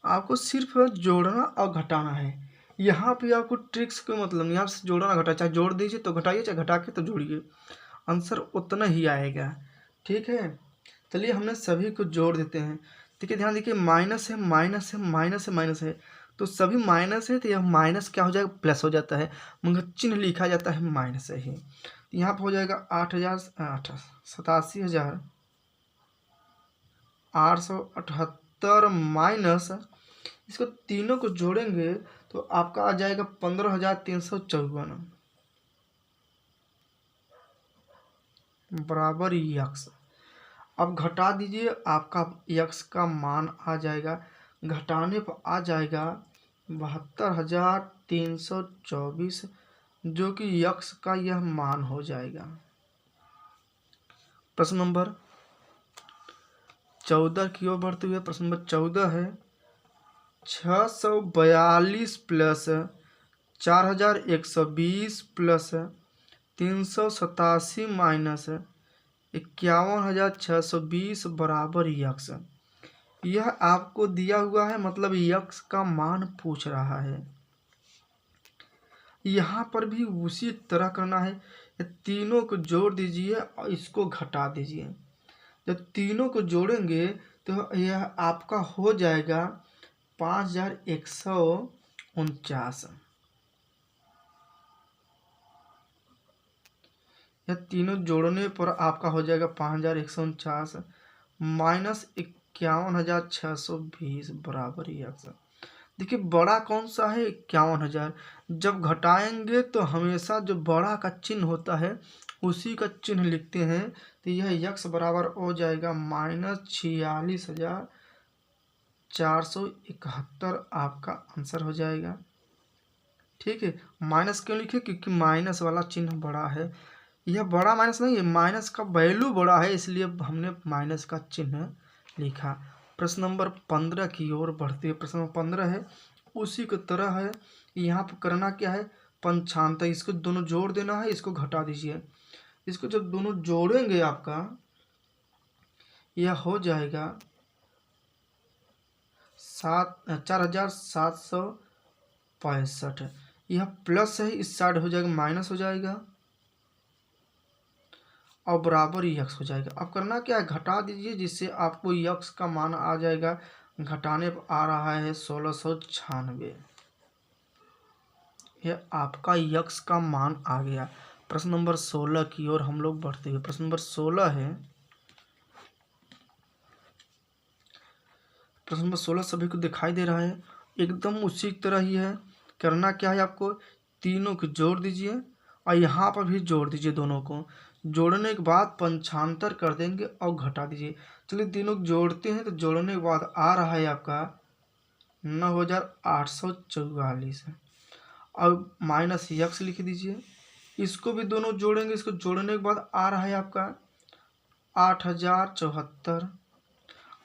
आपको सिर्फ जोड़ना और घटाना है। यहाँ पे आपको ट्रिक्स का मतलब नहीं, आप जोड़ना घटा, चाहे जोड़ दीजिए तो घटाइए, चाहे घटा के तो जोड़िए, आंसर उतना ही आएगा। ठीक है, चलिए हमने सभी को जोड़ देते हैं। ठीक है, ध्यान देखिए, माइनस है माइनस है माइनस है माइनस है, तो सभी माइनस है, तो यह माइनस क्या हो जाएगा प्लस हो जाता है, मगर चिन्ह लिखा जाता है माइनस से ही। तो यहाँ पर हो जाएगा 87,878 माइनस, इसको तीनों को जोड़ेंगे तो आपका आ जाएगा 15,354 बराबर यक्स। अब घटा दीजिए, आपका यक्स का मान आ जाएगा, घटाने पर आ जाएगा 72,324, जो कि यक्स का यह मान हो जाएगा। प्रश्न नंबर 14 की ओर बढ़ते हुए, प्रश्न नंबर 14 है 642 प्लस 4,120 प्लस 387 माइनस 51,620 बराबर यक्स। यह आपको दिया हुआ है, मतलब यक्स का मान पूछ रहा है। यहाँ पर भी उसी तरह करना है, तीनों को जोड़ दीजिए और इसको घटा दीजिए। जब तीनों को जोड़ेंगे तो यह आपका हो जाएगा 5,149। यह तीनों जोड़ने पर आपका हो जाएगा 5,149 माइनस 51,620 बराबर यक्स। देखिए बड़ा कौन सा है 51,000, जब घटाएंगे तो हमेशा जो बड़ा का चिन्ह होता है उसी का चिन्ह लिखते हैं, तो यह यक्स बराबर हो जाएगा -46,471 आपका आंसर हो जाएगा। ठीक है, माइनस क्यों लिखे, क्योंकि माइनस वाला चिन्ह बड़ा है, यह बड़ा माइनस नहीं है, माइनस का वैल्यू बड़ा है, इसलिए हमने माइनस का चिन्ह लिखा। प्रश्न नंबर 15 की ओर बढ़ते हैं, प्रश्न नंबर 15 है, उसी की तरह है। यहाँ पर करना क्या है, पंचांतर, इसको दोनों जोड़ देना है, इसको घटा दीजिए। इसको जब दोनों जोड़ेंगे आपका यह हो जाएगा 4,765। यह प्लस है, इस साइड हो जाएगा माइनस हो जाएगा और बराबर यक्स हो जाएगा। अब करना क्या है, घटा दीजिए, जिससे आपको यक्स का मान आ जाएगा, घटाने पर आ रहा है 1696। यह आपका यक्स का मान आ गया। प्रश्न नंबर 16 की ओर हम लोग बढ़ते हुए, प्रश्न नंबर 16 है, प्रश्न नंबर 16 सभी को दिखाई दे रहा है, एकदम उसी तरह ही है। करना क्या है, आपको तीनों को जोड़ दीजिए और यहाँ पर भी जोड़ दीजिए, दोनों को जोड़ने के बाद पंचांतर कर देंगे और घटा दीजिए। चलिए तीनों जोड़ते हैं, तो जोड़ने के बाद आ रहा है आपका 9844 है। अब माइनस यक्स लिख दीजिए, इसको भी दोनों जोड़ेंगे, इसको जोड़ने के बाद आ रहा है आपका 8074।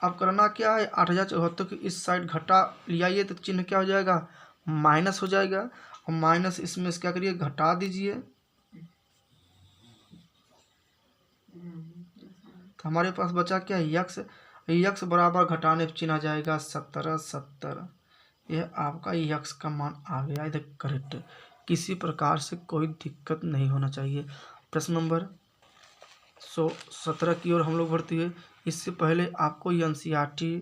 अब करना क्या है, 8074 की इस साइड घटा लियाइए तो चिन्ह क्या हो जाएगा, माइनस हो जाएगा। और माइनस इसमें से क्या करिए, घटा दीजिए, तो हमारे पास बचा क्या, यक्स। यक्स बराबर घटाने पे चिन्ह आ जाएगा 1770। यह आपका यक्स का मान आ गया, इधर करेक्ट। किसी प्रकार से कोई दिक्कत नहीं होना चाहिए। प्रश्न नंबर 17 की ओर हम लोग बढ़ते हुए, इससे पहले आपको एनसीईआरटी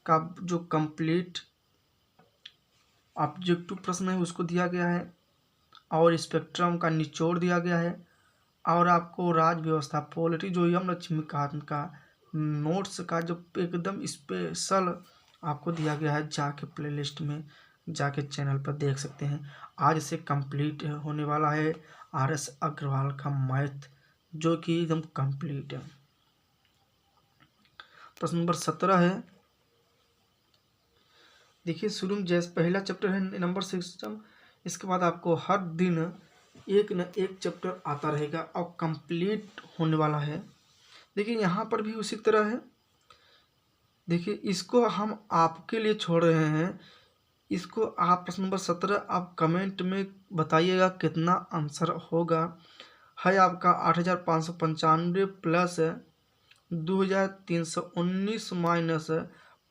का जो कंप्लीट ऑब्जेक्टिव प्रश्न है उसको दिया गया है, और स्पेक्ट्रम का निचोड़ दिया गया है, और आपको राज व्यवस्था पॉलिटी जो यम लक्ष्मीकांत का नोट्स का जो एकदम स्पेशल आपको दिया गया है, जाके प्लेलिस्ट में जाके चैनल पर देख सकते हैं। आज से कंप्लीट होने वाला है RS अग्रवाल का मैथ, जो कि एकदम कंप्लीट है। प्रश्न नंबर 17 है, देखिए शुरू में जैसे पहला चैप्टर है नंबर सिस्टम, इसके बाद आपको हर दिन एक न एक चैप्टर आता रहेगा और कंप्लीट होने वाला है। देखिए यहाँ पर भी उसी तरह है। देखिए इसको हम आपके लिए छोड़ रहे हैं, इसको आप प्रश्न नंबर 17 आप कमेंट में बताइएगा कितना आंसर होगा। है आपका 8595 प्लस 2319 माइनस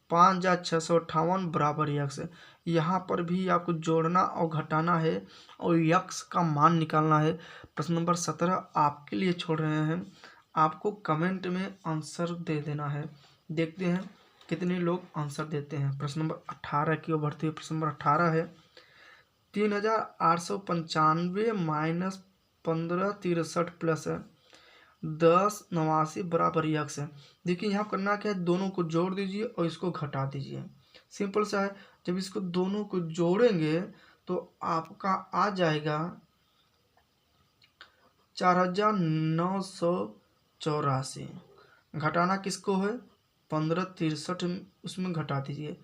5658 बराबर यक्स। यहाँ पर भी आपको जोड़ना और घटाना है और यक्स का मान निकालना है। प्रश्न नंबर 17 आपके लिए छोड़ रहे हैं, आपको कमेंट में आंसर दे देना है। देखते हैं कितने लोग आंसर देते हैं। प्रश्न नंबर 18 की ओर बढ़ते हुए, प्रश्न नंबर 18 है 3895 माइनस 1563 प्लस 1089 बराबर यक्स है। देखिए यहाँ करना क्या है, दोनों को जोड़ दीजिए और इसको घटा दीजिए, सिंपल सा है। जब इसको दोनों को जोड़ेंगे तो आपका आ जाएगा 4984। घटाना किसको है, 1563, उसमें घटा दीजिए,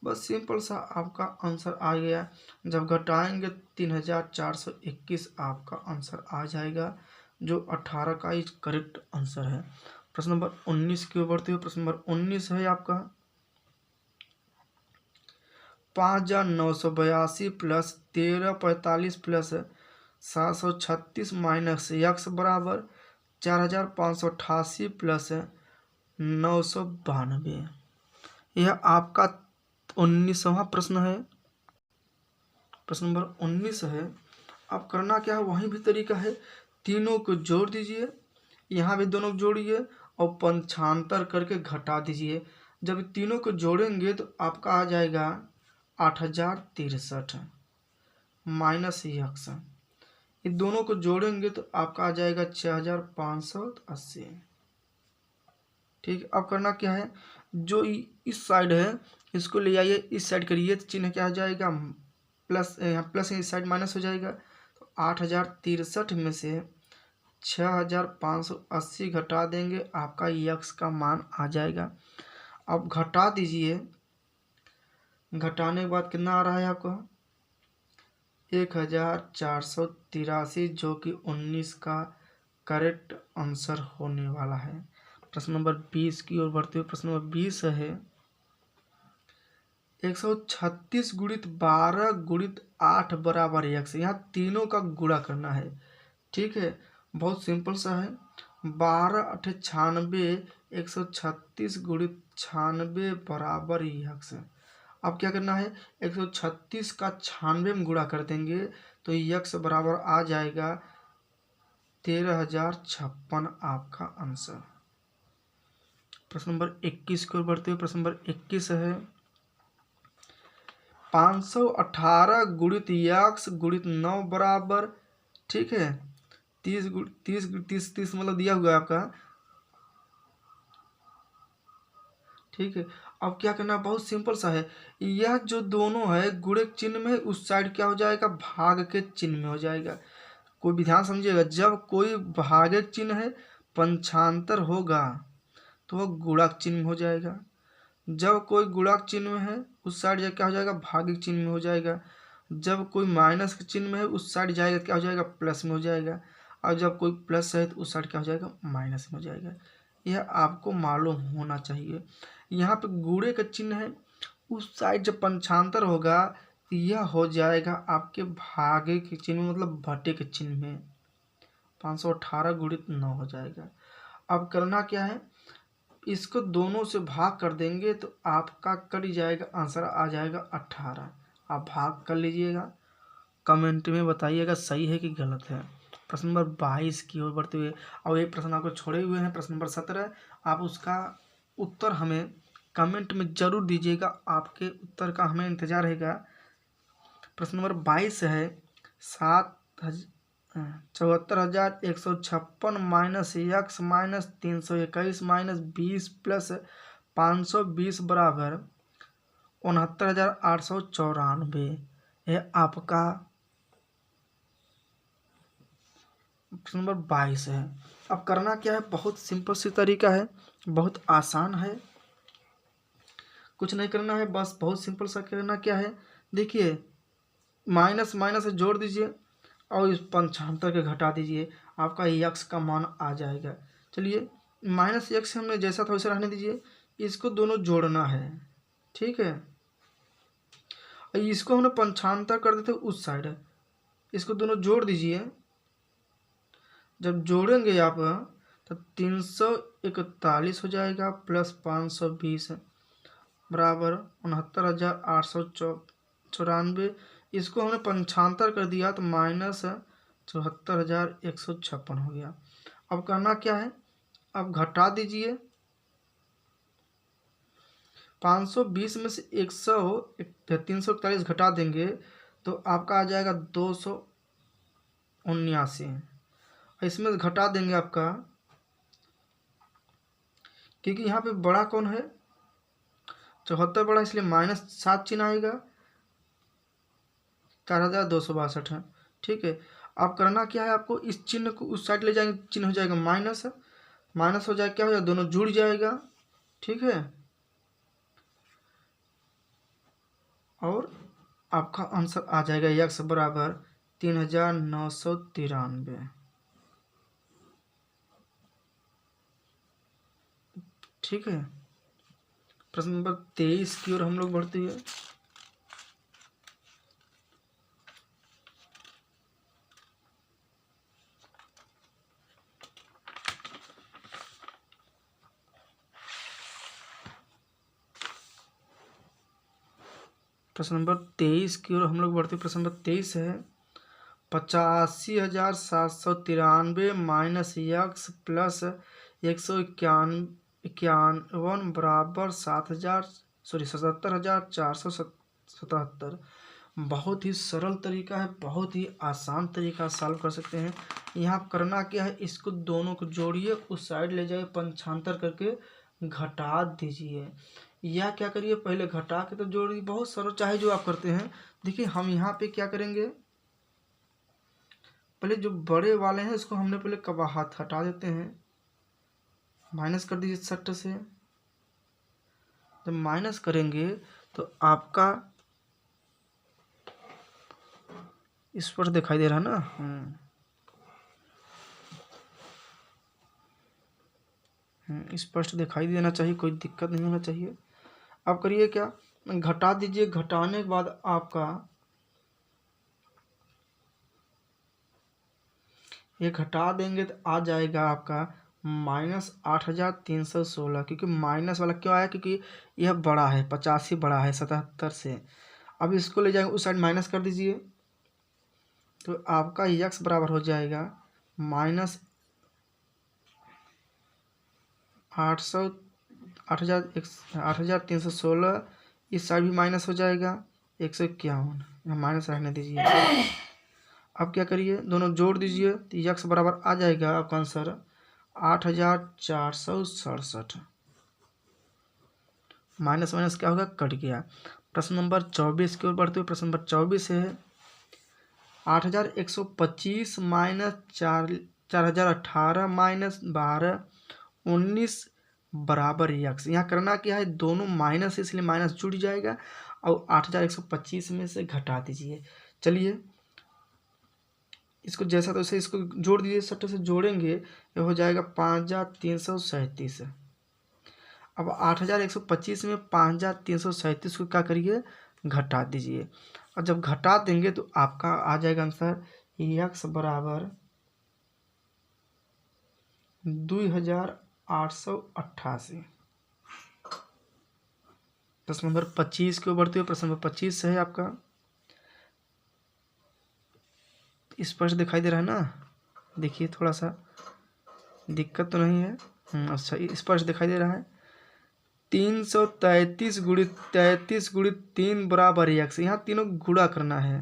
बस सिंपल सा आपका आंसर आ गया। जब घटाएंगे 3421 आपका आंसर आ जाएगा, जो 18 का ही करेक्ट आंसर है। प्रश्न नंबर 19 की ओर बढ़ते हुए, प्रश्न नंबर 19 है आपका 5982 प्लस 1345 प्लस 736 माइनस यक्स बराबर 4588 प्लस 992। यह आपका 19वां प्रश्न है। प्रश्न नंबर 19 है। अब करना क्या है, वहीं भी तरीका है, तीनों को जोड़ दीजिए, यहाँ भी दोनों को जोड़िए और पंचांतर करके घटा दीजिए। जब तीनों को जोड़ेंगे तो आपका आ जाएगा 8063 माइनस यक्स। ये दोनों को जोड़ेंगे तो आपका आ जाएगा 6580। ठीक, अब करना क्या है, जो इस साइड है इसको ले आइए, इस साइड करिए तो चिन्ह क्या हो जाएगा, प्लस, यहाँ प्लस इस साइड माइनस हो जाएगा। तो 8063 में से 6580 घटा देंगे, आपका यक्स का मान आ जाएगा। अब घटा दीजिए, घटाने के बाद कितना आ रहा है आपका 1483, जो कि 19 का करेक्ट आंसर होने वाला है। प्रश्न नंबर 20 की ओर बढ़ते हुए, प्रश्न नंबर 20 है 136 गुणित 12 गुणित 8 बराबर यक्स। यहाँ तीनों का गुणा करना है, ठीक है, बहुत सिंपल सा है। 12 8 96, 136 गुणित 96 बराबर यक्स। अब क्या करना है, 136 का 96 में गुणा कर देंगे तो यक्स बराबर आ जाएगा 13056 आपका आंसर। प्रश्न नंबर 21 की ओर बढ़ते हुए, प्रश्न नंबर 21 है 518 गुणित यक्स गुणित 9 बराबर, ठीक है, 30 मतलब दिया हुआ है आपका, ठीक है। अब क्या करना, बहुत सिंपल सा है, यह जो दोनों है गुणक चिन्ह में, उस साइड क्या हो जाएगा, भाग के चिन्ह में हो जाएगा। कोई भी ध्यान समझिएगा, जब कोई भागक चिन्ह है पंचांतर होगा तो वह गुणक चिन्ह हो जाएगा। जब कोई गुणक चिन्ह में है उस साइड क्या हो जाएगा, भागिक चिन्ह में हो जाएगा। जब कोई माइनस के चिन्ह में है उस साइड जाएगा क्या हो जाएगा, प्लस में हो जाएगा। और जब कोई प्लस है तो उस साइड क्या हो जाएगा, माइनस में हो जाएगा। यह आपको मालूम होना चाहिए। यहाँ पे गुणे का चिन्ह है, उस साइड जब पंचांतर होगा तो यह हो जाएगा आपके भागे के चिन्ह में, मतलब भट्टे के चिन्ह में। 518 गुणित 9 हो जाएगा। अब करना क्या है, इसको दोनों से भाग कर देंगे तो आपका कट जाएगा, आंसर आ जाएगा 18। आप भाग कर लीजिएगा, कमेंट में बताइएगा सही है कि गलत है। प्रश्न नंबर 22 की ओर बढ़ते हुए, और एक प्रश्न आपको छोड़े हुए हैं, प्रश्न नंबर 17। आप उसका उत्तर हमें कमेंट में जरूर दीजिएगा, आपके उत्तर का हमें इंतजार रहेगा। प्रश्न नंबर 22 है 74,156 minus x minus 321 minus 20 plus 520 बराबर 69,894। यह आपका प्रश्न नंबर 22 है। अब करना क्या है, बहुत सिंपल सी तरीका है, बहुत आसान है, कुछ नहीं करना है, बस बहुत सिंपल सा करना क्या है, देखिए माइनस माइनस से जोड़ दीजिए और इस 75 के घटा दीजिए, आपका यक्स का मान आ जाएगा। चलिए माइनस यक्स हमने जैसा था वैसा रहने दीजिए, इसको दोनों जोड़ना है, ठीक है। इसको हमने 75 कर देते उस साइड, इसको दोनों जोड़ दीजिए। जब जोड़ेंगे आप तो 341 हो जाएगा प्लस 520 बराबर 69,894। इसको हमने 75 कर दिया तो माइनस 74,156 हो गया। अब करना क्या है, अब घटा दीजिए। 520 में से 341 घटा देंगे तो आपका आ जाएगा 279। इसमें घटा देंगे आपका, क्योंकि यहाँ पे बड़ा कौन है, 74 बड़ा, इसलिए माइनस 7 चिन्ह आएगा, 4,262 है, ठीक है। अब करना क्या है, आपको इस चिन्ह को उस साइड ले जाएंगे, चिन्ह हो जाएगा माइनस, माइनस हो जाएगा क्या हो जाएगा, दोनों जुड़ जाएगा, ठीक है। और आपका आंसर आ जाएगा यक्स बराबर 3,993। ठीक है। प्रश्न नंबर 23 की ओर हम लोग बढ़ते हैं। प्रश्न नंबर 23 की ओर हम लोग बढ़ते हैं। प्रश्न नंबर 23 है 85,793 माइनस यक्स प्लस 191 बराबर 77,477। बहुत ही सरल तरीका है, बहुत ही आसान तरीका सॉल्व कर सकते हैं। यहाँ करना क्या है, इसको दोनों को जोड़िए, उस साइड ले जाइए, पंचांतर करके घटा दीजिए, या क्या करिए पहले घटा के तो जोड़िए, बहुत सरल, चाहे जो आप करते हैं। देखिए हम यहाँ पे क्या करेंगे, पहले जो बड़े वाले हैं इसको हमने पहले कब हाथ हटा देते हैं, माइनस कर दीजिए 60 से। जब माइनस करेंगे तो आपका स्पष्ट दिखाई दे रहा है ना, स्पष्ट दिखाई देना चाहिए, कोई दिक्कत नहीं होना चाहिए। अब करिए क्या, घटा दीजिए, घटाने के बाद आपका ये घटा देंगे तो आ जाएगा आपका माइनस 8,316। क्योंकि माइनस वाला क्यों आया, क्योंकि यह बड़ा है, 85 बड़ा है 77 से। अब इसको ले जाएंगे उस साइड, माइनस कर दीजिए तो आपका यक्स बराबर हो जाएगा माइनस 8,316। इस साइड भी माइनस हो जाएगा 151, माइनस रहने दीजिए। अब क्या करिए, दोनों जोड़ दीजिए तो यक्स बराबर आ जाएगा आपका आंसर 8,467। माइनस माइनस क्या होगा, कट गया। प्रश्न नंबर 24 की ओर बढ़ते हुए, प्रश्न नंबर 24 है 8,125 माइनस 4,018 माइनस 12 19 बराबर यक्स। यहाँ करना क्या है, दोनों माइनस, इसलिए माइनस जुड़ जाएगा और 8125 में से घटा दीजिए। चलिए इसको जैसा तो वैसे इसको जोड़ दीजिए, सट्टे से जोड़ेंगे ये हो जाएगा 5337। अब 8125 में 5337 को क्या करिए, घटा दीजिए। और जब घटा देंगे तो आपका आ जाएगा आंसर यक्स बराबर 2888। प्रश्न नंबर 25 को बढ़ते हुए प्रश्न नंबर 25 है आपका। स्पष्ट दिखाई दे रहा है ना, देखिए थोड़ा सा दिक्कत तो नहीं है। अच्छा स्पष्ट दिखाई दे रहा है। 333 गुणित 33 गुणित 3 बराबर यक्स। यहाँ तीनों गुणा करना है,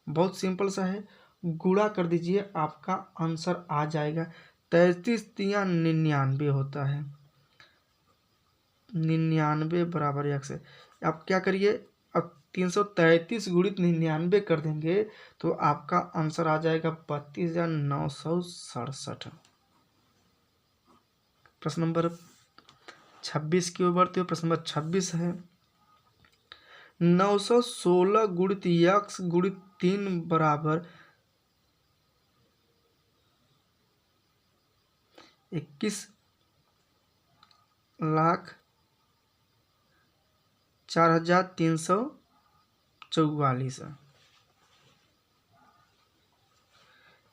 बहुत सिंपल सा है, गुणा कर दीजिए आपका आंसर आ जाएगा। 33 तिया 99 होता है, 99 बराबर यक्स। आप क्या करिए, अब 333 गुणित 99 कर देंगे तो आपका आंसर आ जाएगा 32,967। प्रश्न नंबर 26 की ओर बढ़ते हुए प्रश्न नंबर 26 है। 916 गुणित यक्स गुणित 3 बराबर 21,04,344।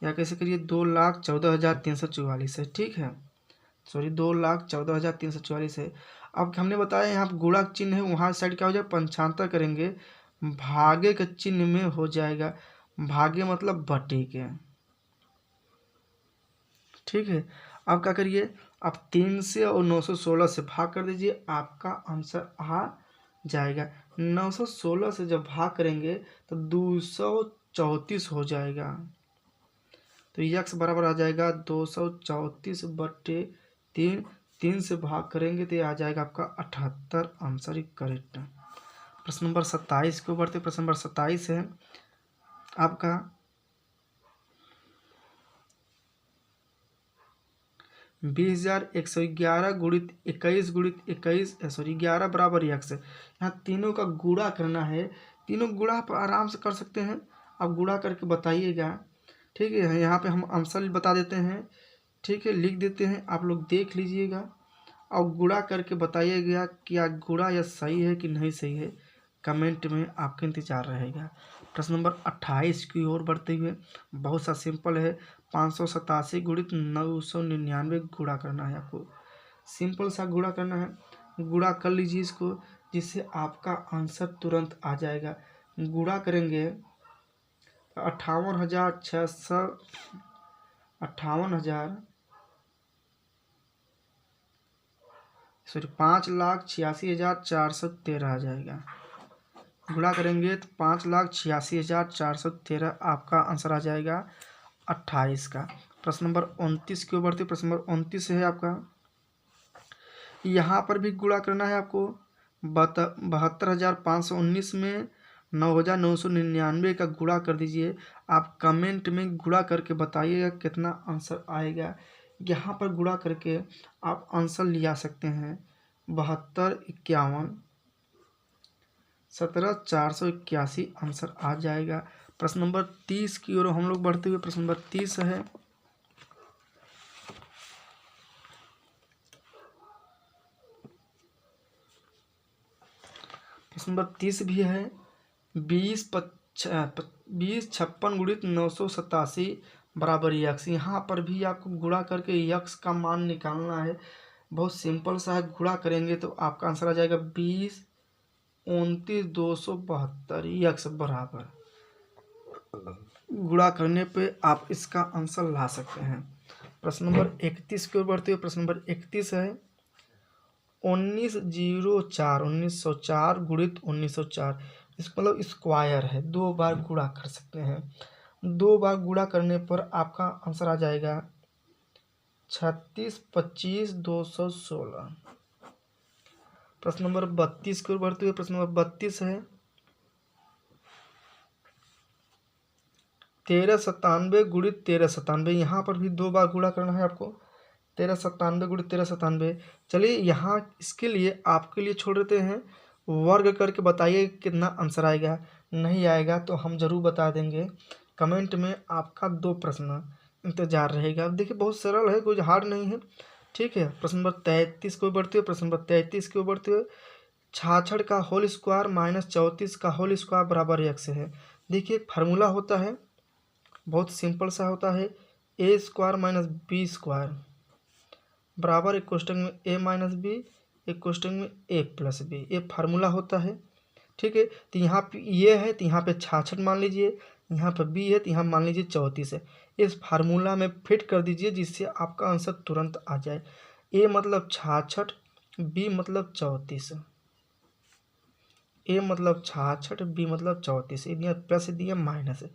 या कैसे करिए, 2,14,344 है, ठीक है, सॉरी 2,14,344 है। अब हमने बताया यहाँ पर गुणा चिन्ह है, वहाँ साइड क्या हो जाएगा, पंचांतर करेंगे, भागे के चिन्ह में हो जाएगा, भागे मतलब बटे के, ठीक है। अब क्या करिए, आप 3 से और 916 से भाग कर दीजिए, आपका आंसर आ जाएगा। 916 से जब भाग करेंगे तो 234 हो जाएगा, तो यक्स बराबर आ जाएगा 234/3। 3 से भाग करेंगे तो ये आ जाएगा आपका 78, आंसर ही करेक्ट। प्रश्न नंबर 27 को बढ़ते, प्रश्न नंबर 27 है आपका। 20,111 गुणित 21 गुणित 21 सॉरी 11 बराबर यक्स। यहाँ तीनों का गुणा करना है, तीनों गुणा आप आराम से कर सकते हैं, आप गुणा करके बताइएगा, ठीक है। यहाँ पे हम आंसर बता देते हैं, ठीक है, लिख देते हैं, आप लोग देख लीजिएगा और गुणा करके बताइएगा क्या गुणा या सही है कि नहीं सही है, कमेंट में आपका इंतजार रहेगा। प्रश्न नंबर 28 की ओर बढ़ते हुए, बहुत सा सिंपल है, 587 गुणित 999 गुणा करना है आपको, सिंपल सा गुणा करना है, गुणा कर लीजिए इसको, जिससे आपका आंसर तुरंत आ जाएगा। गुणा करेंगे 5,86,413 आ जाएगा। गुणा करेंगे तो 5,86,413 आपका आंसर आ जाएगा 28 का। प्रश्न नंबर 29 की ओर बढ़ते, प्रश्न नंबर 29 है आपका। यहाँ पर भी गुणा करना है आपको, 72,519 में 9,999 का गुणा कर दीजिए। आप कमेंट में गुणा करके बताइएगा कितना आंसर आएगा। यहाँ पर गुणा करके आप आंसर लिया सकते हैं, 72,51 17,481 आंसर आ जाएगा। प्रश्न नंबर 30 की ओर हम लोग बढ़ते हुए, प्रश्न नंबर 30 है। प्रश्न नंबर 30 भी है। 20,56 गुणित 987 बराबर यक्स। यहाँ पर भी आपको गुणा करके यक्स का मान निकालना है, बहुत सिंपल सा है, गुणा करेंगे तो आपका आंसर आ जाएगा 20,29,272 यक्स बराबर। गुणा करने पे आप इसका आंसर ला सकते हैं। प्रश्न नंबर 31 की ओर बढ़ते हुए, प्रश्न नंबर 31 है। 1904 गुणित 1904, इसका मतलब स्क्वायर है, 2 बार गुणा कर सकते हैं, 2 बार गुणा करने पर आपका आंसर आ जाएगा 36,25,216। प्रश्न नंबर 32 की ओर बढ़ते हुए, प्रश्न नंबर 32 है। 1397 गुणित 1397, यहाँ पर भी 2 बार गुणा करना है आपको, 1397 गुणित 1397। चलिए यहाँ इसके लिए आपके लिए छोड़ देते हैं, वर्ग करके बताइए कितना आंसर आएगा। नहीं आएगा तो हम ज़रूर बता देंगे कमेंट में। आपका 2 प्रश्न इंतजार रहेगा। अब देखिए बहुत सरल है, कुछ हार्ड नहीं है। ठीक है, प्रश्न नंबर 33 को बढ़ते हुए, प्रश्न नंबर 33 को बढ़ते हुए, 66 का होल स्क्वायर माइनस 34 का होल स्क्वायर बराबर x है। देखिए एक फार्मूला होता है, बहुत सिंपल सा होता है, A square minus B square बराबर एक क्वेश्चन में ए माइनस बी, एक क्वेश्चन में ए प्लस बी, ये फार्मूला होता है। ठीक है, तो यहाँ पे ये है तो यहाँ पे 66 मान लीजिए, यहाँ पर बी है तो यहाँ मान लीजिए 34 है। इस फार्मूला में फिट कर दीजिए जिससे आपका आंसर तुरंत आ जाए। ए मतलब 66, बी मतलब 34, ए मतलब 66, बी मतलब 34, ये दिया प्लस दिया माइनस है।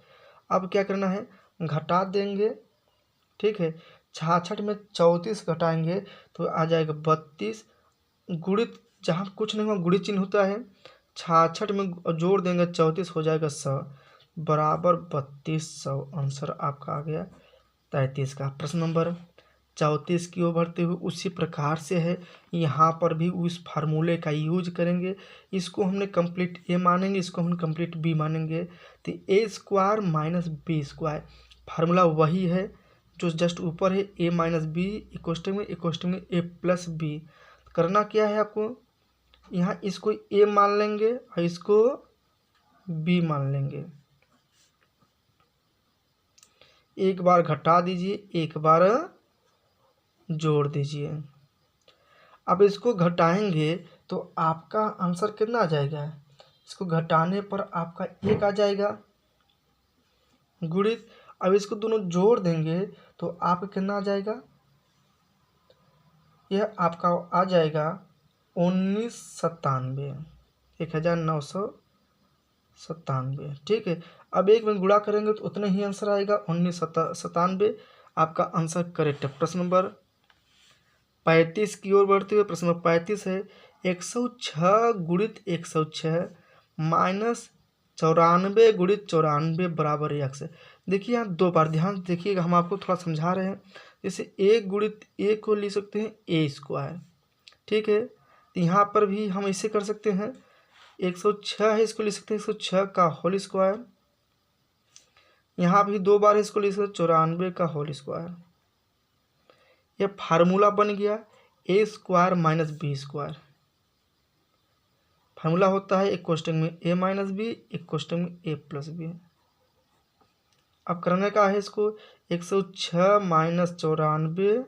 अब क्या करना है, घटा देंगे। ठीक है, 66 में 34 घटाएंगे तो आ जाएगा 32, गुणित जहाँ कुछ नहीं हुआ गुणित चिन्ह होता है, 66 में जोड़ देंगे 34 हो जाएगा 100 बराबर 3200। आंसर आपका आ गया 33 का। प्रश्न नंबर 34 की ओर बढ़ते हुए उसी प्रकार से है, यहाँ पर भी उस फार्मूले का यूज करेंगे। इसको हमने कंप्लीट ए मानेंगे, इसको हम कंप्लीट बी मानेंगे। तो A square minus B square formula वही है जो जस्ट ऊपर है, ए माइनस बी इक्वस्टन में ए प्लस बी। करना क्या है आपको, यहाँ इसको ए मान लेंगे और इसको बी मान लेंगे। एक बार घटा दीजिए, एक बार जोड़ दीजिए। अब इसको घटाएंगे तो आपका आंसर कितना आ जाएगा, इसको घटाने पर आपका 1 आ जाएगा गुणित। अब इसको दोनों जोड़ देंगे तो आपका कितना आ जाएगा, यह आपका आ जाएगा 1997, 1997। ठीक है, अब एक में गुणा करेंगे तो उतना ही आंसर आएगा 1997। आपका आंसर करेक्ट है। प्रश्न नंबर 35 की ओर बढ़ते हुए, प्रश्न नंबर 35 है, 106 गुणित 106 माइनस 94 गुणित 94 बराबर x। देखिए यहाँ 2 बार ध्यान देखिएगा, हम आपको थोड़ा समझा रहे हैं। जैसे ए गुणित ए को लिख सकते हैं ए स्क्वायर। ठीक है, तो यहाँ पर भी हम ऐसे कर सकते हैं, 106 है इसको लिख सकते हैं 106 का होल स्क्वायर। यहाँ भी 2 बार इसको लिख सकते 94 का होल स्क्वायर। यह फार्मूला बन गया A square minus B square. Formula होता है एक क्वेश्चन में ए माइनस बी, एक क्वेश्चन में ए प्लस बी। अब करने का है इसको 106 माइनस 94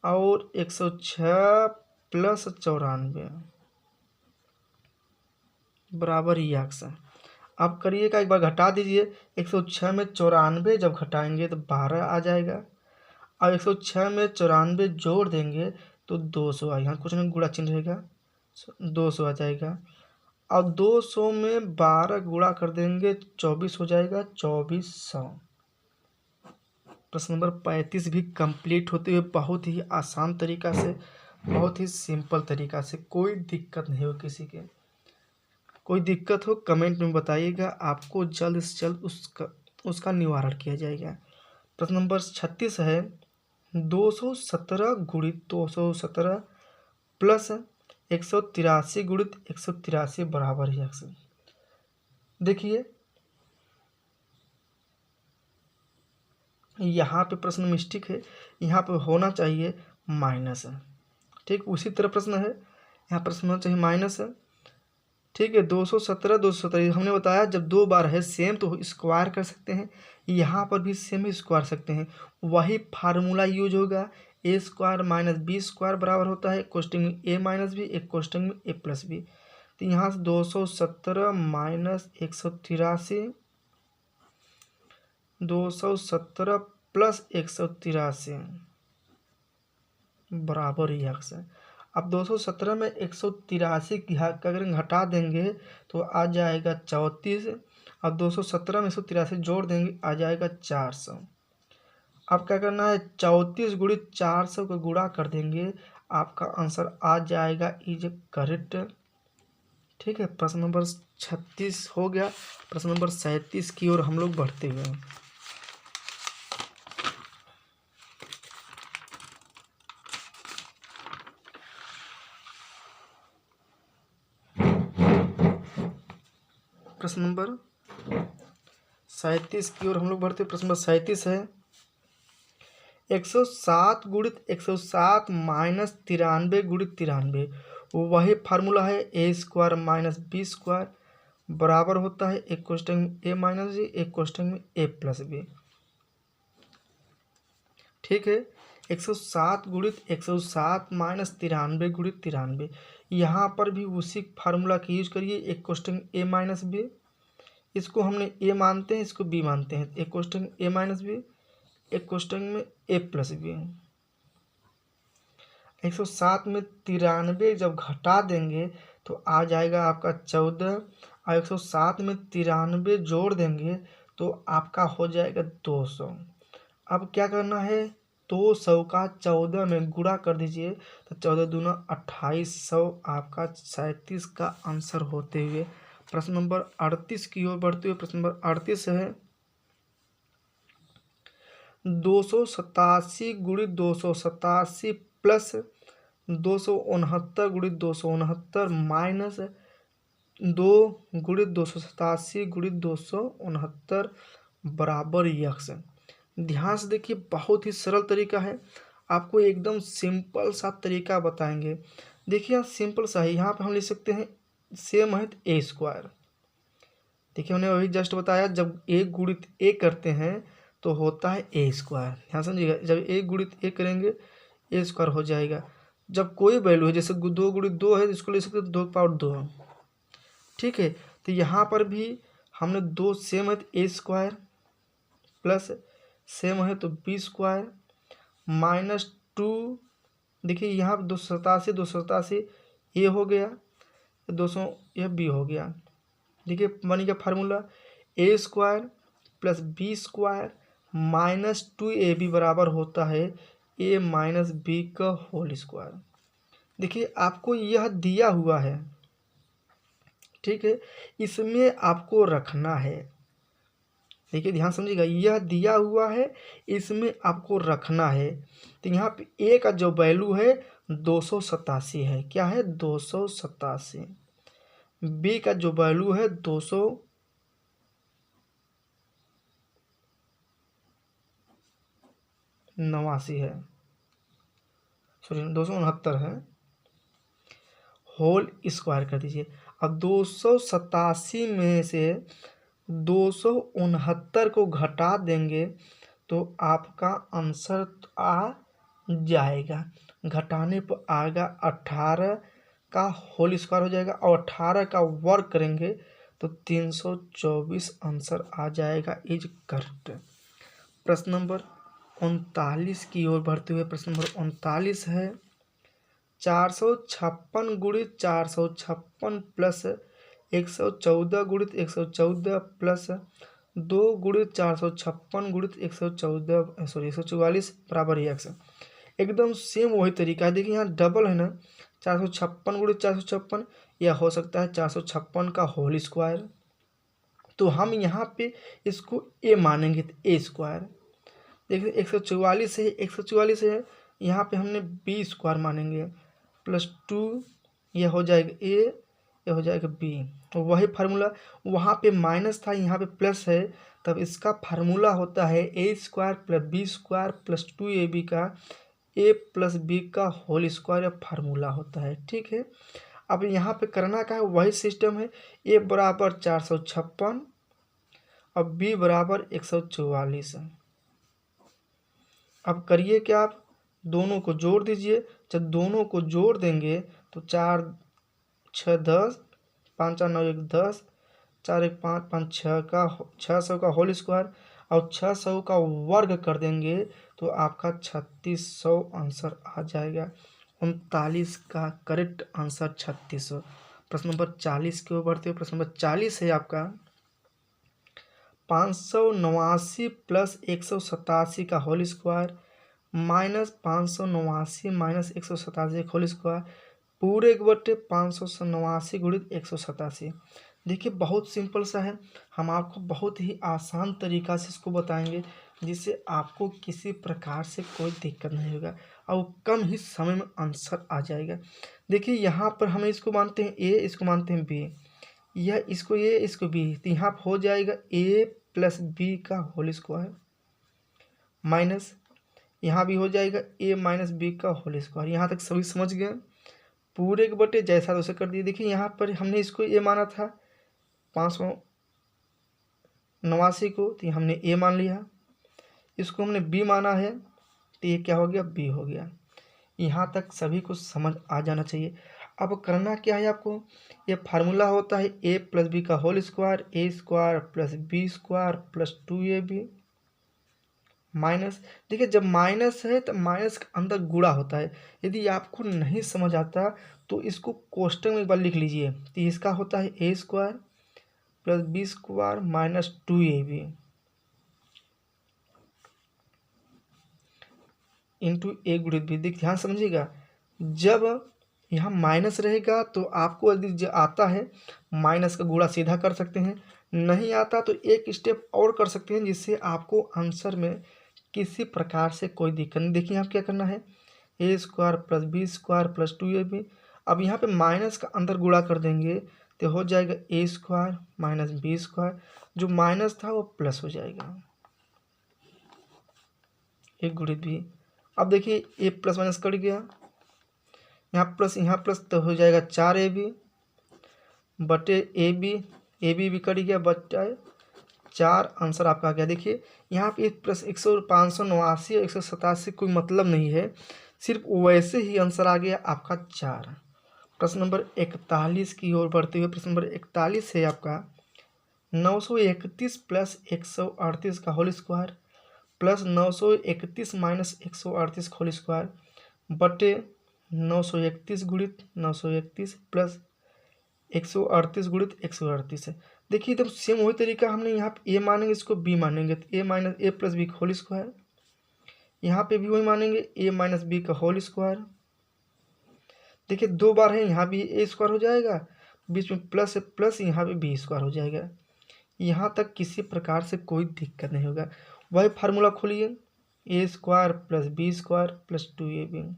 और 106 प्लस 94 बराबर ही x। अब करिएगा, एक बार घटा दीजिए। 106 में 94 जब घटाएंगे तो 12 आ जाएगा, और 106 में 94 जोड़ देंगे तो 200 आ, यहाँ कुछ नहीं गुणा चिन्ह रहेगा, 200 आ जाएगा। और 200 में 12 गुणा कर देंगे 24 हो जाएगा, 2400। प्रश्न नंबर 35 भी कंप्लीट होते हुए बहुत ही आसान तरीका से, बहुत ही सिंपल तरीका से, कोई दिक्कत नहीं हो किसी के। कोई दिक्कत हो कमेंट में बताइएगा, आपको जल्द से जल्द उसका निवारण किया जाएगा। प्रश्न नंबर 36 है, 217 गुणित 217 प्लस 183 गुणित 183 बराबर ही x। देखिए यहाँ पे प्रश्न मिस्टेक है, यहाँ पे होना चाहिए माइनस है। ठीक, उसी तरह प्रश्न है, यहाँ प्रश्न होना चाहिए माइनस है। ठीक है, 217 217 हमने बताया जब 2 बार है सेम तो स्क्वायर कर सकते हैं, यहाँ पर भी सेम ही स्क्वायर सकते हैं। वही फार्मूला यूज होगा, ए स्क्वायर माइनस बी स्क्वायर बराबर होता है क्वेश्चन में ए माइनस बी, एक क्वेश्चन में ए प्लस बी। तो यहाँ से 217 माइनस 183, 217 प्लस 183 बराबर ही x है। अब 217 में 183 की अगर घटा देंगे तो आ जाएगा 34, और 217 में 183 जोड़ देंगे आ जाएगा 400। अब क्या करना है, 34 गुणित 400 को गुणा कर देंगे, आपका आंसर आ जाएगा इज करेक्ट। ठीक है, प्रश्न नंबर 36 हो गया। प्रश्न नंबर 37 की ओर हम लोग बढ़ते हुए, प्रश्न नंबर 37 की ओर हम लोग बढ़ते हैं। प्रश्न नंबर 37 है 107 गुणित 107 माइनस 93 गुणित 93, वही फार्मूला है A square minus B square बराबर होता है एक क्वेश्चन में ए माइनस बी, एक क्वेश्चन में ए प्लस बी। ठीक है, 107 गुणित 107 माइनस 93 गुणित 93, यहाँ पर भी उसी फार्मूला का यूज करिए। एक क्वेश्चन ए माइनस बी, इसको हमने ए मानते हैं, इसको बी मानते हैं। एक क्वेश्चन ए माइनस बी, एक क्वेश्चन में ए प्लस बी। 107 में 93 जब घटा देंगे तो आ जाएगा आपका 14, और 107 में 93 जोड़ देंगे तो आपका हो जाएगा 200। अब क्या करना है, 200 का 14 में गुणा कर दीजिए तो 14 दूना 2800 आपका 37 का आंसर होते हुए प्रश्न नंबर 38 की ओर बढ़ते हुए प्रश्न नंबर 38 है 287 गुणित 287 प्लस 269 गुणित 269 माइनस 2 गुणित 287 गुणित 269 बराबर यक्स। ध्यान से देखिए, बहुत ही सरल तरीका है, आपको एकदम सिंपल सा तरीका बताएंगे। देखिए यहाँ सिंपल सा है, यहाँ पे हम लिख सकते हैं सेम है ए स्क्वायर। देखिए हमने अभी जस्ट बताया जब ए गुणित ए करते हैं तो होता है ए स्क्वायर। ध्यान समझिएगा, जब ए गुणित ए करेंगे ए स्क्वायर हो जाएगा। जब कोई वैल्यू है, जैसे 2 गुणित 2 है, इसको ले सकते हैं 2 की पावर 2। ठीक है, तो यहाँ पर भी हमने 2 सेम है तो ए स्क्वायर प्लस सेम है तो बी स्क्वायर माइनस 2। देखिए यहाँ पर 287 ए हो गया, 200 यह बी हो गया। देखिए बन गया formula A square plus B square minus 2ab बराबर होता है ए माइनस बी का होल स्क्वायर। देखिए आपको यह दिया हुआ है, ठीक है, इसमें आपको रखना है। देखिए ध्यान समझिएगा, यह दिया हुआ है, इसमें आपको रखना है। तो यहाँ पे ए का जो वैल्यू है 287 है, क्या है 287। बी का जो वैल्यू है 289 है, सॉरी 269 है, होल स्क्वायर कर दीजिए। अब 287 में से 269 को घटा देंगे तो आपका आंसर आ जाएगा। घटाने पर आएगा 18 का होल स्क्वायर हो जाएगा, और 18 का वर्ग करेंगे तो 324 आंसर आ जाएगा, इज करेक्ट। प्रश्न नंबर 39 की ओर बढ़ते हुए प्रश्न नंबर 39 है 456 गुणित 456 प्लस 114 गुणित 114 प्लस 2 गुणित 456 गुणित 144 बराबर एक्स। एकदम सेम वही तरीका है। देखिए यहाँ डबल है ना, 456 गुणित 456, यह हो सकता है 456 का होल स्क्वायर। तो हम यहाँ पे इसको ए मानेंगे तो ए स्क्वायर। देखिए 144 है, 144 है, यहाँ पे हमने बी स्क्वायर मानेंगे प्लस 2, यह हो जाएगा ए, यह हो जाएगा बी। तो वही फार्मूला, वहाँ पे माइनस था, यहाँ पे प्लस है, तब इसका फार्मूला होता है A square plus B square plus 2ab का ए प्लस बी का होल स्क्वायर फार्मूला होता है। ठीक है, अब यहाँ पे करना क्या है, वही सिस्टम है, ए बराबर 456 और बी बराबर 144। अब करिए क्या, आप दोनों को जोड़ दीजिए। जब दोनों को जोड़ देंगे तो 4 6 10, 5 9 1 10, 4 1 5 5 6 का 600 का होल स्क्वायर, और 600 का वर्ग कर देंगे तो आपका 3600 आंसर आ जाएगा। 39 का करेक्ट आंसर 3600। प्रश्न नंबर 40 की ओर बढ़ते हुए प्रश्न नंबर 40 है आपका 589 प्लस 187 का whole square minus 589 minus 187 whole square पूरे एक बट्टे 589 गुणित 187। देखिए बहुत सिंपल सा है, हम आपको बहुत ही आसान तरीका से इसको बताएंगे जिससे आपको किसी प्रकार से कोई दिक्कत नहीं होगा और कम ही समय में आंसर आ जाएगा। देखिए यहाँ पर हमें इसको मानते हैं ए, इसको मानते हैं बी। यह इसको ए इसको बी, तो यहाँ पर हो जाएगा ए प्लस बी का होल स्क्वायर माइनस यहाँ भी हो जाएगा ए माइनस बी का होल स्क्वायर। यहाँ तक सभी समझ गए। पूरे के बटे जैसा वैसा कर दिए। देखिए यहाँ पर हमने इसको ए माना था 589 को, तो हमने ए मान लिया। इसको हमने बी माना है, तो ये क्या हो गया, बी हो गया। यहाँ तक सभी को समझ आ जाना चाहिए। अब करना क्या है आपको, ये फार्मूला होता है ए प्लस बी का whole square, A square plus B square plus 2ab minus. देखिए जब माइनस है तो माइनस के अंदर गुणा होता है। यदि आपको नहीं समझ आता तो इसको कोष्टक में एक बार लिख लीजिए। तो इसका होता है A square plus B square minus 2ab into A गुणित बी। देखिए ध्यान समझिएगा, जब यहाँ माइनस रहेगा तो आपको यदि जो आता है माइनस का गुणा सीधा कर सकते हैं, नहीं आता तो एक स्टेप और कर सकते हैं, जिससे आपको आंसर में किसी प्रकार से कोई दिक्कत नहीं। देखिए यहाँ क्या करना है, A square plus B square plus 2ab। अब यहाँ पे माइनस का अंदर गुणा कर देंगे तो हो जाएगा A square minus B square, जो माइनस था वो प्लस हो जाएगा एक गुणित बी। अब देखिए ए प्लस माइनस कट गया, यहाँ प्लस तो हो जाएगा 4ab बटे ए बी भी कट गया बटे 4। आंसर आपका आ गया। देखिए यहाँ पे प्लस 589 187 कोई मतलब नहीं है, सिर्फ वैसे ही आंसर आ गया आपका 4। प्रश्न नंबर 41 की ओर बढ़ते हुए प्रश्न नंबर 41 है आपका 931 प्लस 138 का होल स्क्वायर प्लस 931 माइनस 138 का होल स्क्वायर बटे 931 गुणित 931 प्लस 138 गुणित 138 है। देखिए एकदम सेम वही तरीका हमने यहाँ पे ए मानेंगे, इसको बी मानेंगे, तो ए माइनस ए प्लस बी का होल स्क्वायर। यहाँ पे भी वही मानेंगे ए माइनस बी का होल स्क्वायर। देखिए 2 बार है, यहाँ भी ए स्क्वायर हो जाएगा, बीच में प्लस है प्लस, यहाँ पे बी स्क्वायर हो जाएगा। यहाँ तक किसी प्रकार से कोई दिक्कत नहीं होगा। वही फार्मूला खोलिए, A square plus B square plus 2ab।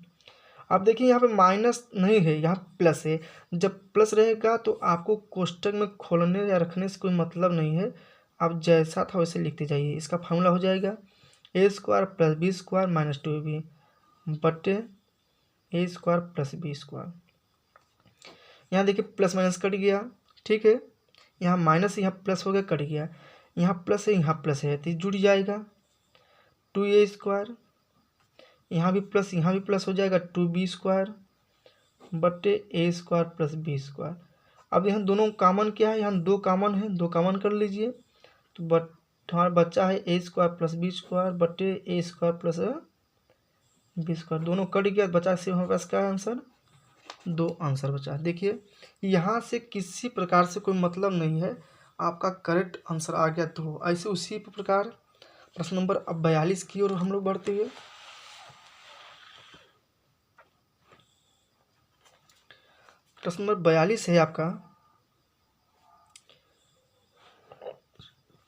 अब देखिए यहाँ पे माइनस नहीं है, यहाँ प्लस है। जब प्लस रहेगा तो आपको कोष्टक में खोलने या रखने से कोई मतलब नहीं है, आप जैसा था वैसे लिखते जाइए। इसका फार्मूला हो जाएगा A square plus B square minus 2ab बटे A square plus B square. यहाँ देखिए प्लस माइनस कट गया, ठीक है, यहाँ माइनस यहाँ प्लस हो गया, कट गया, यहाँ प्लस है यहाँ प्लस है, तो जुड़ जाएगा 2a स्क्वायर, यहाँ भी प्लस हो जाएगा 2b स्क्वायर बटे A square plus B square. अब यहाँ दोनों कॉमन क्या है, यहाँ 2 कॉमन है, 2 कॉमन कर लीजिए, तो हमारा बच्चा है A square plus B square बटे A square plus B square. दोनों कट गया, बचा से हमारे पास क्या है आंसर, 2 आंसर बचा। देखिए यहाँ से किसी प्रकार से कोई मतलब नहीं है, आपका करेक्ट आंसर आ गया 2। ऐसे उसी प्रकार प्रश्न नंबर अब 42 की ओर हम लोग बढ़ते हुए प्रश्न नंबर 42 है आपका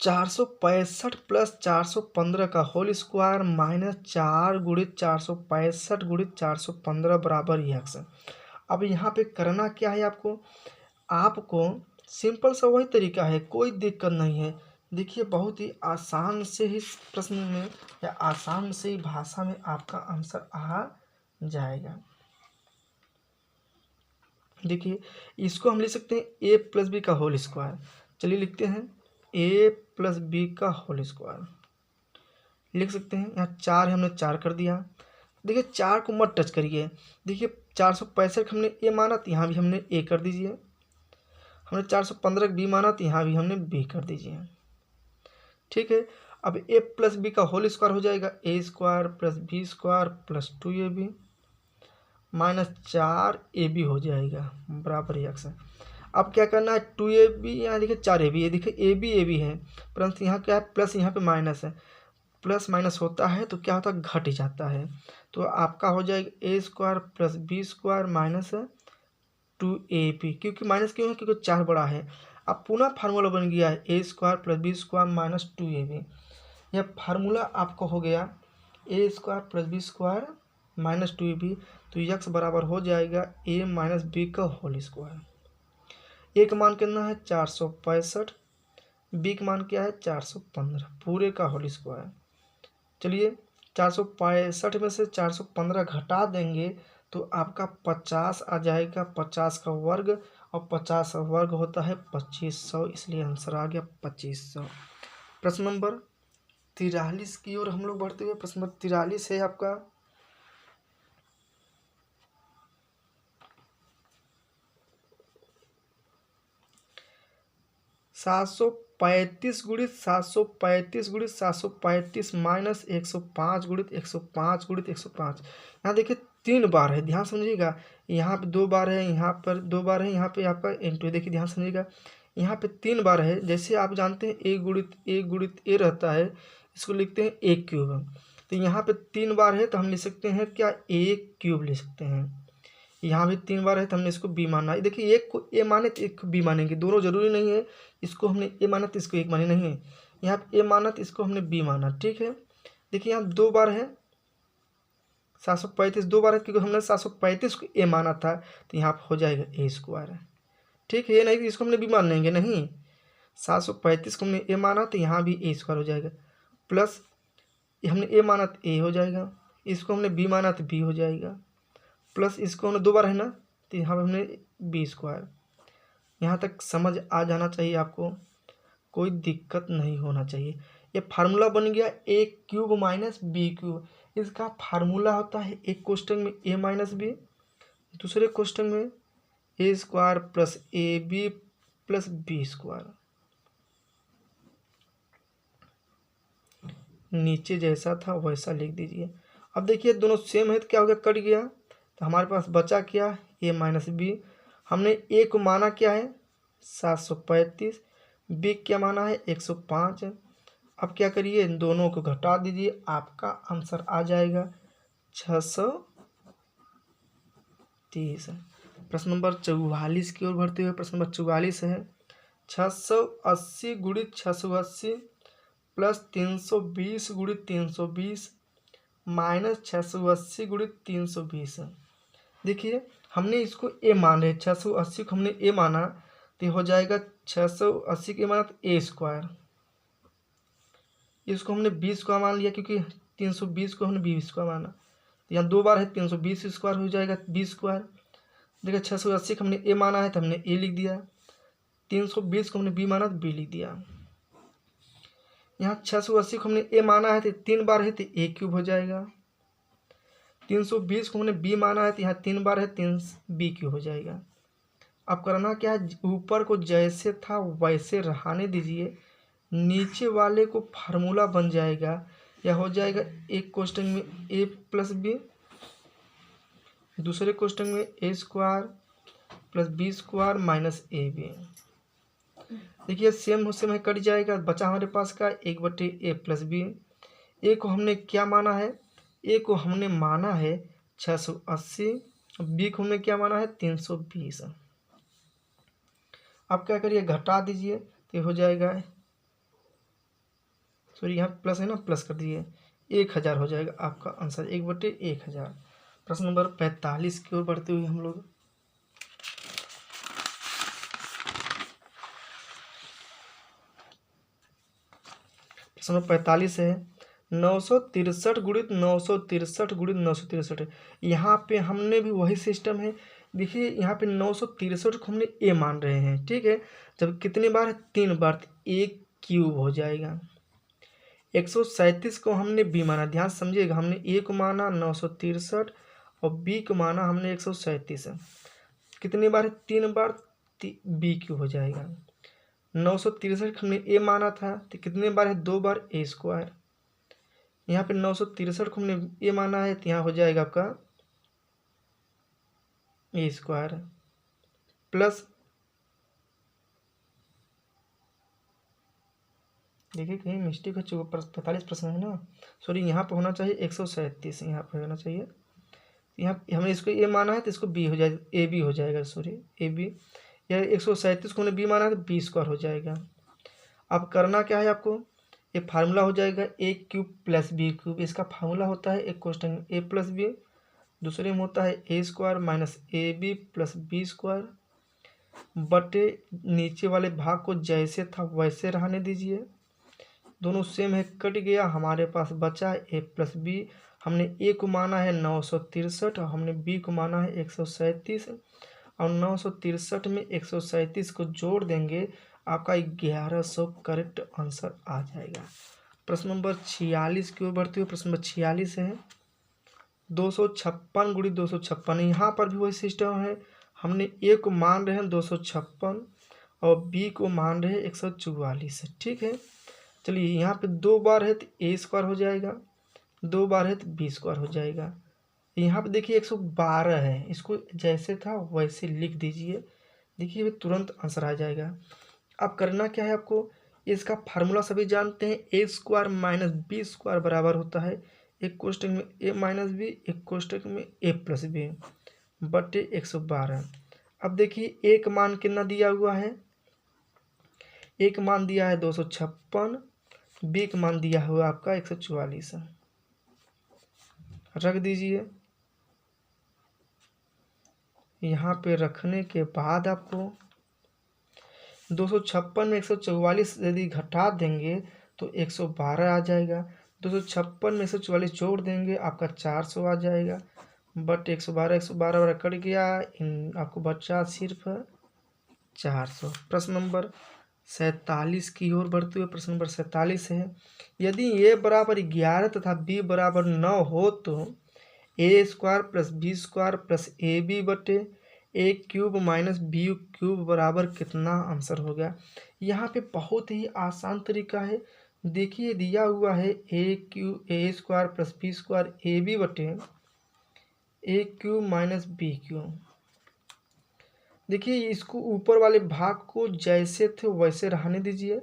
465 प्लस 415 का होल स्क्वायर माइनस 4 गुणित 465 गुणित 415 बराबर x। अब यहाँ पे करना क्या है आपको सिंपल सा वही तरीका है, कोई दिक्कत नहीं है। देखिए बहुत ही आसान से ही प्रश्न में या आसान से ही भाषा में आपका आंसर आ जाएगा। देखिए इसको हम लिख सकते हैं ए प्लस बी का होल स्क्वायर। चलिए लिखते हैं ए प्लस बी का होल स्क्वायर लिख सकते हैं। यहाँ 4 है, हमने 4 कर दिया। देखिए 4 को मत टच करिए। देखिए 465 हमने ए माना तो यहाँ भी हमने ए कर दीजिए। हमने 415 बी माना तो यहाँ भी हमने बी कर दीजिए, ठीक है। अब ए प्लस बी का होल स्क्वायर हो जाएगा A square plus B square plus 2ab minus 4ab हो जाएगा बराबर x। अब क्या करना है 2ab, यहाँ देखिए 4ab है, देखिए ab है, परंतु यहाँ क्या है प्लस, यहाँ पे माइनस है। प्लस माइनस होता है तो क्या होता है, घट जाता है। तो आपका हो जाएगा A square plus B square minus 2ab। क्योंकि माइनस क्यों है, क्योंकि 4 बड़ा है। अब पुनः फार्मूला बन गया है A square plus B square minus 2ab। यह फार्मूला आपका हो गया A square plus B square minus 2ab। तो x बराबर हो जाएगा ए माइनस बी का होल स्क्वायर। ए का मान कितना है 465, बी का मान क्या है 415, पूरे का होल स्क्वायर। चलिए 465 में से 415 घटा देंगे तो आपका 50 आ जाएगा, 50 का वर्ग, और 50 का वर्ग होता है 2500, इसलिए आंसर आ गया 2500। प्रश्न नंबर 43 की ओर हम लोग बढ़ते हुए, प्रश्न नंबर 43 है आपका 735 गुणित 735 गुणित 735 माइनस 105 गुणित 105 गुणित 105। यहाँ देखिए 3 बार है, ध्यान समझिएगा। यहाँ पे 2 बार है, यहाँ पर 2 बार है, यहाँ पे आपका इंटू, देखिए ध्यान समझिएगा। यहाँ पे 3 बार है। जैसे आप जानते हैं ए गुणित ए रहता है, इसको लिखते हैं ए क्यूब। तो यहाँ पे 3 बार है तो हम लिख सकते हैं क्या, ए क्यूब लिख सकते हैं। यहाँ भी 3 बार है तो हमने इसको बी माना है। देखिए एक को ए माने तो एक को बी मानेंगे, दोनों जरूरी नहीं है। इसको हमने ए माना तो इसको एक माने, नहीं है। यहाँ पे ए माना तो इसको हमने बी माना, ठीक है। देखिए यहाँ 2 बार है, 735 2 बार है, क्योंकि हमने 735 को ए माना था, तो यहाँ पर हो जाएगा ए स्क्वायर, ठीक है। ये नहीं कि इसको हमने बी मान लेंगे, नहीं। 735 को हमने ए माना तो यहाँ भी ए स्क्वायर हो जाएगा, प्लस हमने ए माना तो ए हो जाएगा, इसको हमने बी माना तो बी हो जाएगा, प्लस इसको हमने 2 बार है ना, तो यहाँ पर हमने बी स्क्वायर। यहाँ तक समझ आ जाना चाहिए आपको, कोई दिक्कत नहीं होना चाहिए। ये फार्मूला बन गया A cube minus B cube. इसका फार्मूला होता है एक क्वेश्चन में ए माइनस बी, दूसरे क्वेश्चन में A square plus A B plus B square. नीचे जैसा था वैसा लिख दीजिए। अब देखिए दोनों सेम है तो क्या हो गया, कट गया, तो हमारे पास बचा क्या, ए माइनस बी। हमने ए को माना क्या है 735, बी क्या माना है 105। अब क्या करिए, इन दोनों को घटा दीजिए, आपका आंसर आ जाएगा 630। प्रश्न नंबर 44 की ओर बढ़ते हुए, प्रश्न नंबर 44 है 680 गुणित 680 प्लस 320 गुणित 320 माइनस 680 गुणित 320। देखिए हमने इसको ए मान रहे, 680 को हमने ए माना तो हो जाएगा 680 के माना तो ए स्क्वायर। इसको हमने 20 का मान लिया क्योंकि 320 को हमने 20 का माना, तो यहाँ 2 बार है, 320 स्क्वायर हो जाएगा 20 स्क्वायर। देखिए 680 को हमने ए माना है तो हमने ए लिख दिया, 320 को हमने बी माना तो बी लिख दिया। यहाँ 680 को हमने ए माना है तो 3 बार है तो ए क्यूब हो जाएगा, 320 को हमने बी माना है तो यहाँ 3 बार है 3 बी क्यूब हो जाएगा। अब करना क्या है, ऊपर को जैसे था वैसे रहने दीजिए, नीचे वाले को फार्मूला बन जाएगा, या हो जाएगा एक क्वेश्चन में ए प्लस बी, दूसरे क्वेश्चन में A square plus B square minus A B. देखिए सेम है, कट जाएगा, बचा हमारे पास का 1/a प्लस बी। ए को हमने क्या माना है, ए को हमने माना है 680, बी को हमने क्या माना है 320। अब क्या करिए, घटा दीजिए तो हो जाएगा, सॉरी यहाँ प्लस है ना, प्लस कर दीजिए, 1000 हो जाएगा आपका आंसर, 1/1000। प्रश्न नंबर 45 की ओर बढ़ते हुए हम लोग, प्रश्न नंबर 45 है 963 गुणित 963 गुणित 963। यहाँ पे हमने भी वही सिस्टम है। देखिए यहाँ पे 963 को हमने ए मान रहे हैं, ठीक है। जब कितने बार है, 3 बार, तो ए क्यूब हो जाएगा। 137 को हमने बी माना, ध्यान समझिएगा, हमने ए को माना 963 और बी को माना हमने 137। कितनी बार है, 3 बार, बी क्यूब हो जाएगा। 963 हमने ए माना था तो कितने बार है, 2 बार, ए स्क्वायर। यहाँ पे 963 को हमने ए माना है तो यहाँ हो जाएगा आपका ए स्क्वायर प्लस, देखिए कहीं मिस्टेक है, 45 प्रश्न है ना, सॉरी यहाँ पे होना चाहिए 137, यहाँ पे होना चाहिए। यहाँ हमने इसको ए माना है तो इसको बी हो जाएगा, ए बी हो जाएगा, सॉरी ए बी। या 137 को हमने बी माना है तो बी स्क्वायर हो जाएगा। अब करना क्या है आपको, ये फार्मूला हो जाएगा ए क्यूब प्लस बी क्यूब। इसका फार्मूला होता है एक क्वेश्चन में ए प्लस बी, दूसरे में होता है A square minus A B plus B square. बटे नीचे वाले भाग को जैसे था वैसे रहने दीजिए। दोनों सेम है, कट गया, हमारे पास बचा ए प्लस बी। हमने ए को माना है 963 और हमने बी को माना है 137, और 963 में 137 को जोड़ देंगे, आपका 1100 करेक्ट आंसर आ जाएगा। प्रश्न नंबर 46 की ओर बढ़ते हुए प्रश्न नंबर 46 है 256 गुणी 256। यहाँ पर भी वही सिस्टम है, हमने ए को मान रहे हैं 256 और बी को मान रहे हैं 144। ठीक है, चलिए यहाँ पे 2 बार है तो ए स्क्वायर हो जाएगा, 2 बार है तो बी स्क्वायर हो जाएगा। यहाँ पे देखिए 112 है, इसको जैसे था वैसे लिख दीजिए, देखिए तुरंत आंसर आ जाएगा। अब करना क्या है आपको, इसका फार्मूला सभी जानते हैं, A square minus B square बराबर होता है एक कोष्टक में ए माइनस बी, एक कोष्टक में ए प्लस बी बटे 112। अब देखिए एक मान कितना दिया हुआ है, एक मान दिया है 256, बी का मान दिया हुआ आपका 144, रख दीजिए। यहाँ पे रखने के बाद आपको 256 में 144 यदि घटा देंगे तो 112 आ जाएगा। 256 में 144 जोड़ देंगे, आपका 400 आ जाएगा, बट 112 112 कट गया, आपको बचा सिर्फ 400। प्रश्न नंबर 47 की ओर बढ़ते हुए प्रश्न नंबर 47 है यदि ए बराबर 11 तथा बी बराबर 9 हो तो A square plus B square plus A B बटे A cube minus B cube बराबर कितना आंसर हो गया। यहाँ पे बहुत ही आसान तरीका है, देखिए दिया हुआ है A square plus B square A B बटे A cube minus B cube. देखिए इसको ऊपर वाले भाग को जैसे थे वैसे रहने दीजिए,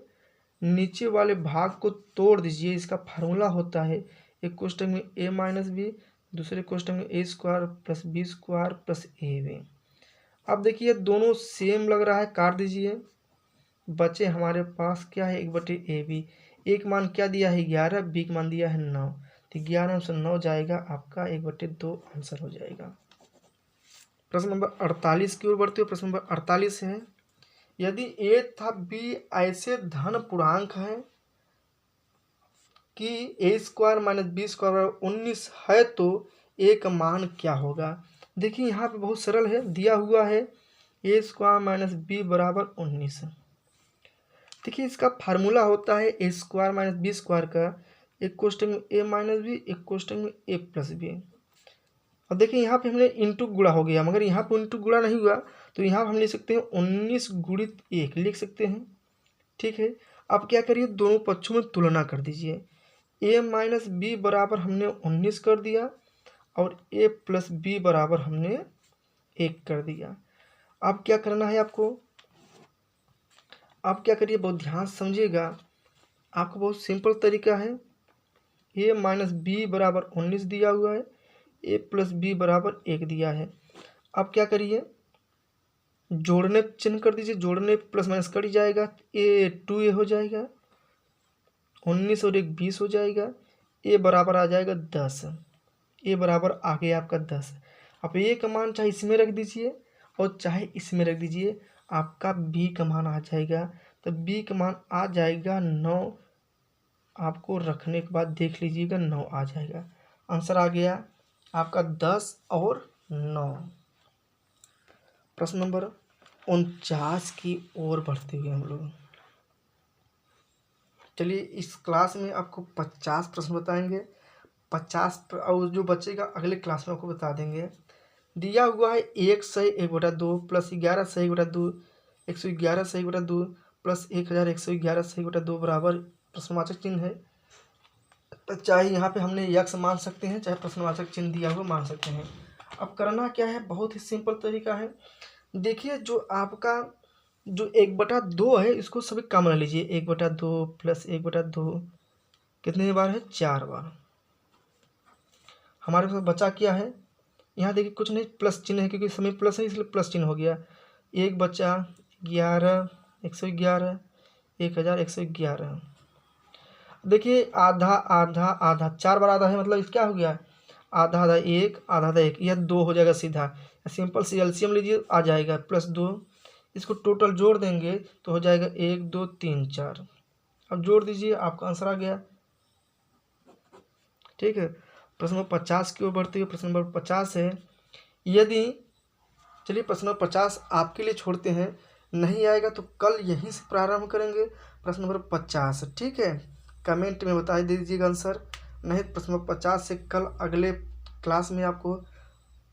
नीचे वाले भाग को तोड़ दीजिए। इसका फार्मूला होता है एक कोष्टक में ए माइनस बी, दूसरे कोष्टक में A square plus B square plus A B. अब देखिए दोनों सेम लग रहा है, काट दीजिए, बचे हमारे पास क्या है 1/AB। एक मान क्या दिया है 11, बी का मान दिया है 9, तो 11 से 9 जाएगा, आपका 1/2 आंसर हो जाएगा। प्रश्न नंबर 48 की ओर बढ़ते हुए प्रश्न नंबर 48 है यदि ए तथा बी ऐसे धन पूर्णांक है कि ए स्क्वायर माइनस बी स्क्वायर 19 है तो ए का मान क्या होगा। देखिए यहाँ पे बहुत सरल है, दिया हुआ है ए स्क्वायर माइनस बी बराबर 19। देखिए इसका फार्मूला होता है A square minus B square का, एक कोष्टक में ए माइनस बी, एक कोष्टक में ए प्लस बी। अब देखिए यहाँ पे हमने इंटू गुणा हो गया, मगर यहाँ पे इंटू गुणा नहीं हुआ, तो यहाँ हम लिख सकते हैं 19 गुणित 1 लिख सकते हैं। ठीक है, अब क्या करिए दोनों पक्षों में तुलना कर दीजिए, ए माइनस बी बराबर हमने 19 कर दिया और ए प्लस बी बराबर हमने 1 कर दिया। अब क्या करना है आपको, आप क्या करिए बहुत ध्यान से समझिएगा, आपको बहुत सिंपल तरीका है। ए माइनस बी बराबर 19 दिया हुआ है, ए प्लस बी बराबर 1 दिया है। अब क्या करिए जोड़ने चिन्ह कर दीजिए, जोड़ने प्लस माइनस कट जाएगा, ए 2a हो जाएगा, 19 और 1 20 हो जाएगा, ए बराबर आ जाएगा 10, ए बराबर आ गया आपका 10। अब ए का मान चाहे इसमें रख दीजिए और चाहे इसमें रख दीजिए, आपका बी का मान आ जाएगा, तो बी का मान आ जाएगा 9। आपको रखने के बाद देख लीजिएगा 9 आ जाएगा, आंसर आ गया आपका 10 और 9। प्रश्न नंबर 49 की ओर बढ़ते हुए हम लोग चलिए इस क्लास में आपको 50 प्रश्न बताएंगे, 50 और जो बचेगा अगले क्लास में आपको बता देंगे। दिया हुआ है 1 सही 1/2 प्लस 11 सही 1/2, 111 सही 1/2 प्लस 1111 सही 1/2 बराबर प्रश्नवाचक चिन्ह है। तो चाहे यहाँ पे हमने यक्स मान सकते हैं, चाहे प्रश्नवाचक चिन्ह दिया हुआ मान सकते हैं। अब करना क्या है, बहुत ही सिंपल तरीका है। देखिए जो आपका जो 1/2 है इसको सभी कम ले लीजिए, 1/2 प्लस 1/2 कितने बार है 4 बार। हमारे पास बचा क्या है, यहाँ देखिए कुछ नहीं, प्लस चिन्ह है क्योंकि समय प्लस है इसलिए प्लस चिन्ह हो गया। 1 बचा 11 111 1111। देखिए आधा आधा आधा 4 बार आधा है, मतलब क्या हो गया आधा आधा 1 आधा आधा 1, यह 2 हो जाएगा सीधा। सिंपल सी एलसीएम लीजिए आ जाएगा +2 इसको टोटल जोड़ देंगे तो हो जाएगा 1 2 3 4। अब जोड़ दीजिए, आपका आंसर आ गया। ठीक है, प्रश्न नंबर 50 की ओर बढ़ते हुए प्रश्न नंबर 50 है, यदि, चलिए प्रश्न नंबर 50 आपके लिए छोड़ते हैं, नहीं आएगा तो कल यहीं से प्रारंभ करेंगे प्रश्न नंबर 50। ठीक है, कमेंट में बता दीजिएगा आंसर, नहीं तो प्रश्न नंबर 50 से कल अगले क्लास में आपको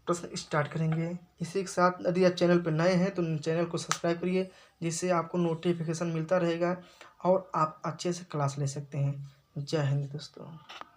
प्रश्न स्टार्ट करेंगे। इसी के साथ यदि आप चैनल पर नए हैं तो चैनल को सब्सक्राइब करिए, जिससे आपको नोटिफिकेशन मिलता रहेगा और आप अच्छे से क्लास ले सकते हैं। जय हिंद दोस्तों।